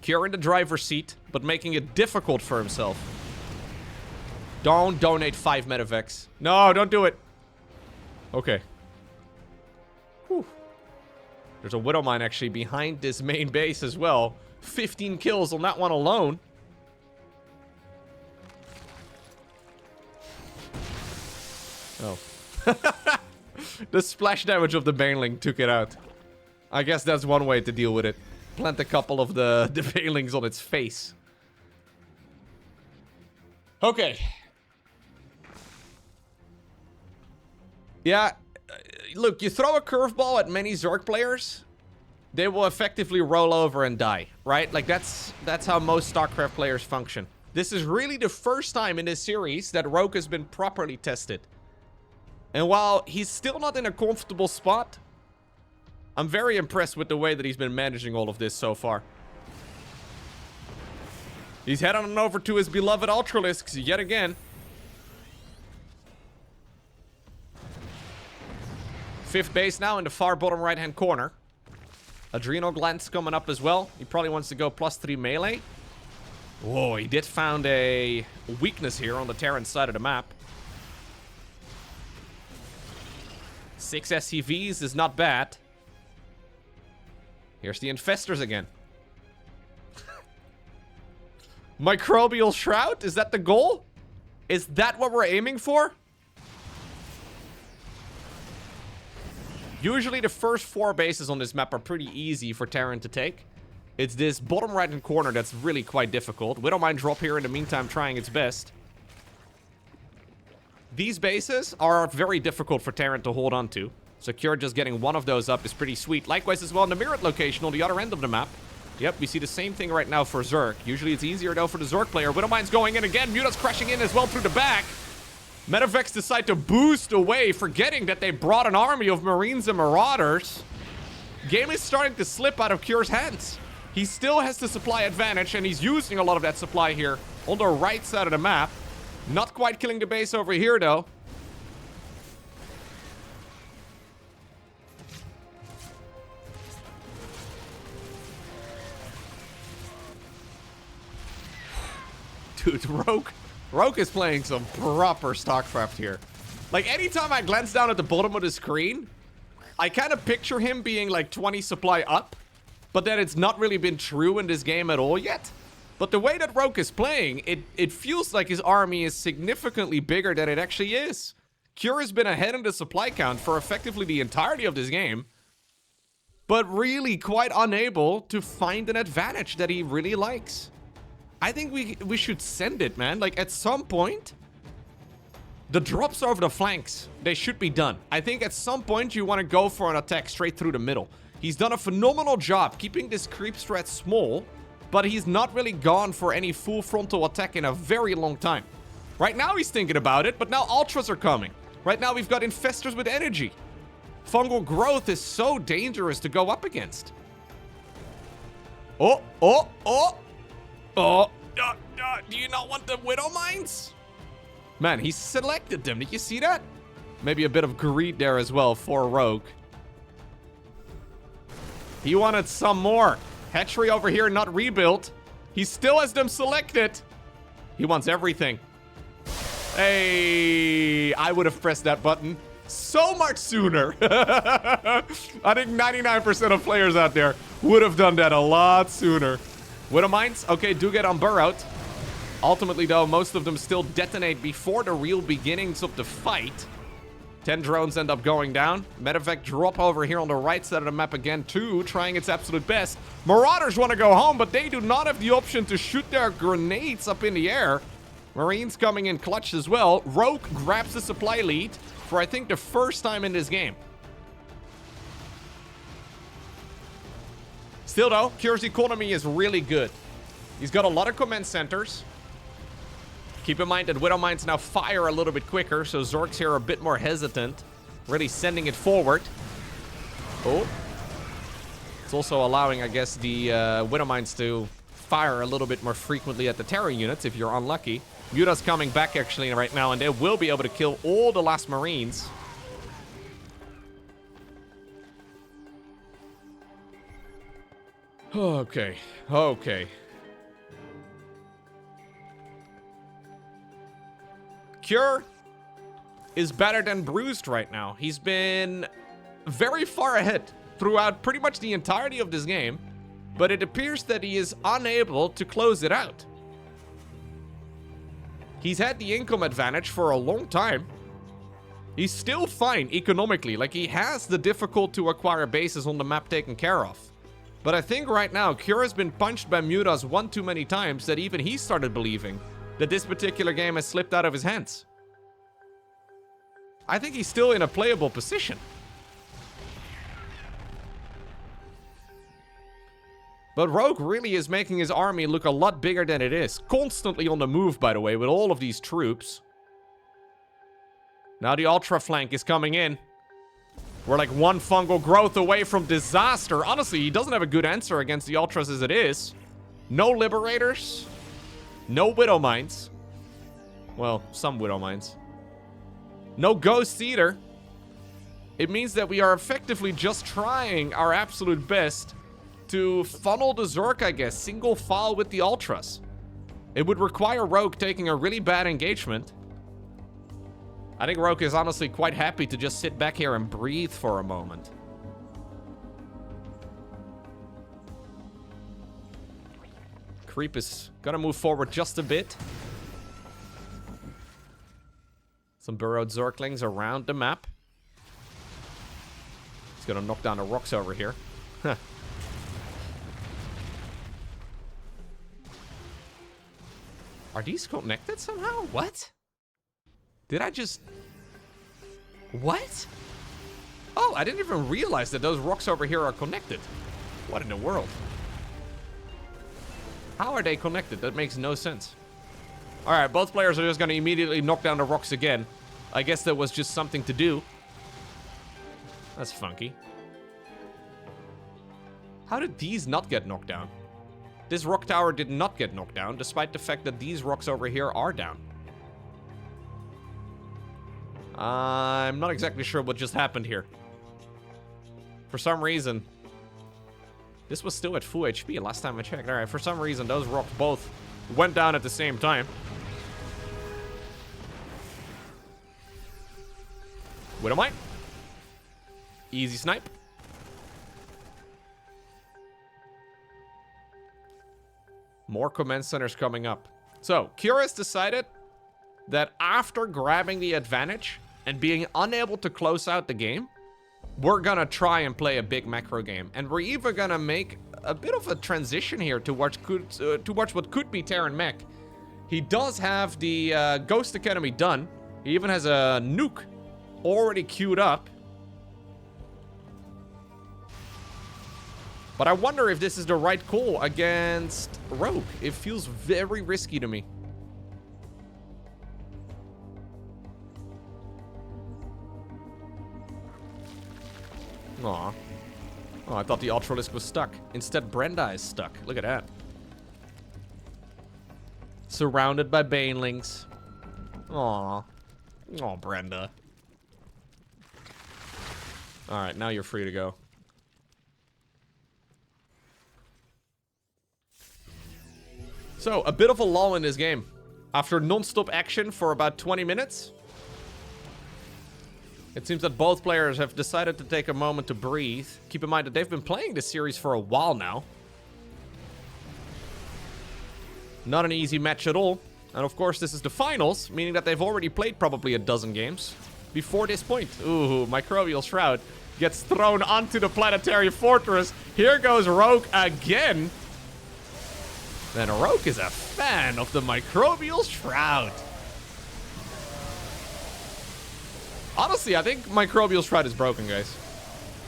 Cure in the driver's seat, but making it difficult for himself. Don't donate 5 medevacs. No, don't do it. Okay. Whew. There's a Widowmine actually behind this main base as well. 15 kills on that one alone. Oh. The splash damage of the Baneling took it out. I guess that's one way to deal with it. Plant a couple of the Banelings on its face. Okay. Yeah, look, you throw a curveball at many Zerg players, they will effectively roll over and die, right? Like, that's how most StarCraft players function. This is really the first time in this series that Rogue has been properly tested. And while he's still not in a comfortable spot, I'm very impressed with the way that he's been managing all of this so far. He's heading on over to his beloved Ultralisks yet again. 5th base now in the far bottom right-hand corner. Adrenal glands coming up as well. He probably wants to go +3 melee. Whoa, he did found a weakness here on the Terran side of the map. 6 SCVs is not bad. Here's the Infestors again. Microbial Shroud? Is that the goal? Is that what we're aiming for? Usually the first 4 bases on this map are pretty easy for Terran to take. It's this bottom right-hand corner that's really quite difficult. Widowmine drop here in the meantime trying its best. These bases are very difficult for Terran to hold on to. Secure just getting one of those up is pretty sweet. Likewise as well in the mirrored location on the other end of the map. Yep, we see the same thing right now for Zerg. Usually it's easier though for the Zerg player. Widowmine's going in again. Muta's crashing in as well through the back. Medevacs decide to boost away, forgetting that they brought an army of Marines and Marauders. Game is starting to slip out of Cure's hands. He still has the supply advantage, and he's using a lot of that supply here on the right side of the map. Not quite killing the base over here, though. Dude, Rogue is playing some proper StarCraft here. Like, anytime I glance down at the bottom of the screen, I kind of picture him being like 20 supply up, but that it's not really been true in this game at all yet. But the way that Rogue is playing, it feels like his army is significantly bigger than it actually is. Cure has been ahead in the supply count for effectively the entirety of this game, but really quite unable to find an advantage that he really likes. I think we should send it, man. Like, at some point, the drops over the flanks, they should be done. I think at some point you want to go for an attack straight through the middle. He's done a phenomenal job keeping this creep threat small, but he's not really gone for any full frontal attack in a very long time. Right now he's thinking about it, but now Ultras are coming. Right now we've got Infestors with energy. Fungal growth is so dangerous to go up against. Oh. Do you not want the Widow Mines? Man, he selected them. Did you see that? Maybe a bit of greed there as well for Rogue. He wanted some more. Hatchery over here not rebuilt. He still has them selected. He wants everything. Hey, I would have pressed that button so much sooner. I think 99% of players out there would have done that a lot sooner. Widow Mines, okay, do get unburrowed. Ultimately, though, most of them still detonate before the real beginnings of the fight. 10 drones end up going down. Medevac drop over here on the right side of the map again, too, trying its absolute best. Marauders want to go home, but they do not have the option to shoot their grenades up in the air. Marines coming in clutch as well. Rogue grabs the supply lead for, I think, the first time in this game. Still, though, Cure's economy is really good. He's got a lot of command centers. Keep in mind that Widow Mines now fire a little bit quicker, so Zergs here are a bit more hesitant. Really sending it forward. Oh. It's also allowing, I guess, the Widow Mines to fire a little bit more frequently at the Terran units if you're unlucky. Muta's coming back actually right now, and they will be able to kill all the last Marines. Okay. Cure is better than Bruised right now. He's been very far ahead throughout pretty much the entirety of this game, but it appears that he is unable to close it out. He's had the income advantage for a long time. He's still fine economically. Like, he has the difficult to acquire bases on the map taken care of. But I think right now, Cure has been punched by Mutas one too many times that even he started believing that this particular game has slipped out of his hands. I think he's still in a playable position. But Rogue really is making his army look a lot bigger than it is. Constantly on the move, by the way, with all of these troops. Now the Ultra flank is coming in. We're like one fungal growth away from disaster. Honestly, he doesn't have a good answer against the Ultras as it is. No Liberators. No Widow Mines. Well, some Widow Mines. No Ghosts either. It means that we are effectively just trying our absolute best to funnel the Zerg, I guess. Single file with the Ultras. It would require Rogue taking a really bad engagement. I think Rogue is honestly quite happy to just sit back here and breathe for a moment. Creep is gonna move forward just a bit. Some burrowed Zerglings around the map. He's gonna knock down the rocks over here. Huh. Are these connected somehow? What? Did I just... What? Oh, I didn't even realize that those rocks over here are connected. What in the world? How are they connected? That makes no sense. Alright, both players are just going to immediately knock down the rocks again. I guess that was just something to do. That's funky. How did these not get knocked down? This rock tower did not get knocked down, despite the fact that these rocks over here are down. I'm not exactly sure what just happened here. For some reason... This was still at full HP last time I checked. Alright, for some reason, those rocks both went down at the same time. Widow Mine. Easy snipe. More command centers coming up. So, Kira has decided that after grabbing the advantage and being unable to close out the game, we're gonna try and play a big macro game. And we're even gonna make a bit of a transition here towards what could be Terran mech. He does have the Ghost Academy done. He even has a nuke already queued up. But I wonder if this is the right call against Rogue. It feels very risky to me. Aw. Oh, I thought the Ultralisk was stuck. Instead, Brenda is stuck. Look at that. Surrounded by Banelings. Aw. Aw, Brenda. Alright, now you're free to go. So, a bit of a lull in this game. After non-stop action for about 20 minutes, it seems that both players have decided to take a moment to breathe. Keep in mind that they've been playing this series for a while now. Not an easy match at all. And of course, this is the finals, meaning that they've already played probably a dozen games before this point. Ooh, Microbial Shroud gets thrown onto the planetary fortress. Here goes Rogue again. Then Rogue is a fan of the Microbial Shroud. Honestly, I think Microbial Shroud is broken, guys.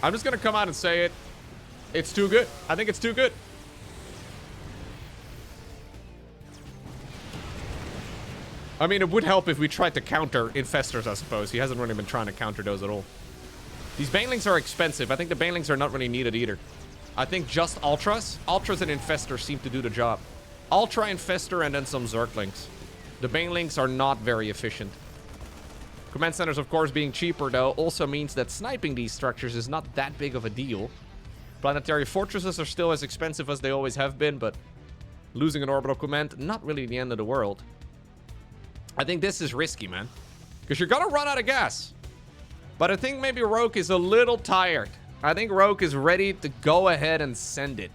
I'm just gonna come out and say it. It's too good. I think it's too good. I mean, it would help if we tried to counter Infestors, I suppose. He hasn't really been trying to counter those at all. These Banelings are expensive. I think the Banelings are not really needed either. I think just Ultras. Ultras and Infestors seem to do the job. Ultra, Infestor, and then some Zerglings. The Banelings are not very efficient. Command centers, of course, being cheaper, though, also means that sniping these structures is not that big of a deal. Planetary fortresses are still as expensive as they always have been, but losing an orbital command, not really the end of the world. I think this is risky, man. Because you're gonna run out of gas. But I think maybe Rogue is a little tired. I think Rogue is ready to go ahead and send it.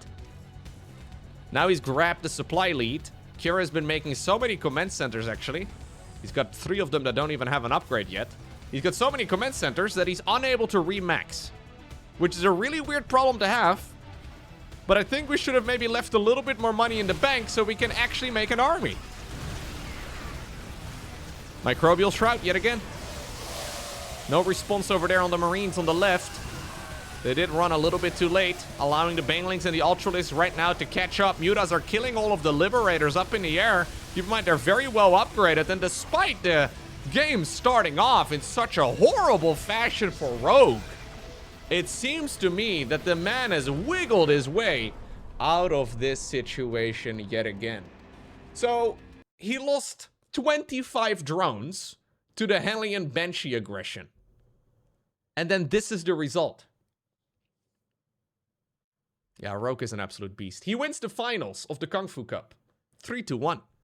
Now he's grabbed the supply lead. Kira's been making so many command centers, actually. He's got 3 of them that don't even have an upgrade yet. He's got so many command centers that he's unable to remax. Which is a really weird problem to have. But I think we should have maybe left a little bit more money in the bank so we can actually make an army. Microbial Shroud yet again. No response over there on the Marines on the left. They did run a little bit too late, allowing the Banelings and the Ultralisks right now to catch up. Mutas are killing all of the Liberators up in the air. Keep in mind, they're very well upgraded, and despite the game starting off in such a horrible fashion for Rogue, it seems to me that the man has wiggled his way out of this situation yet again. So, he lost 25 drones to the Hellion Banshee aggression. And then this is the result. Yeah, Rogue is an absolute beast. He wins the finals of the Kung Fu Cup. 3-1.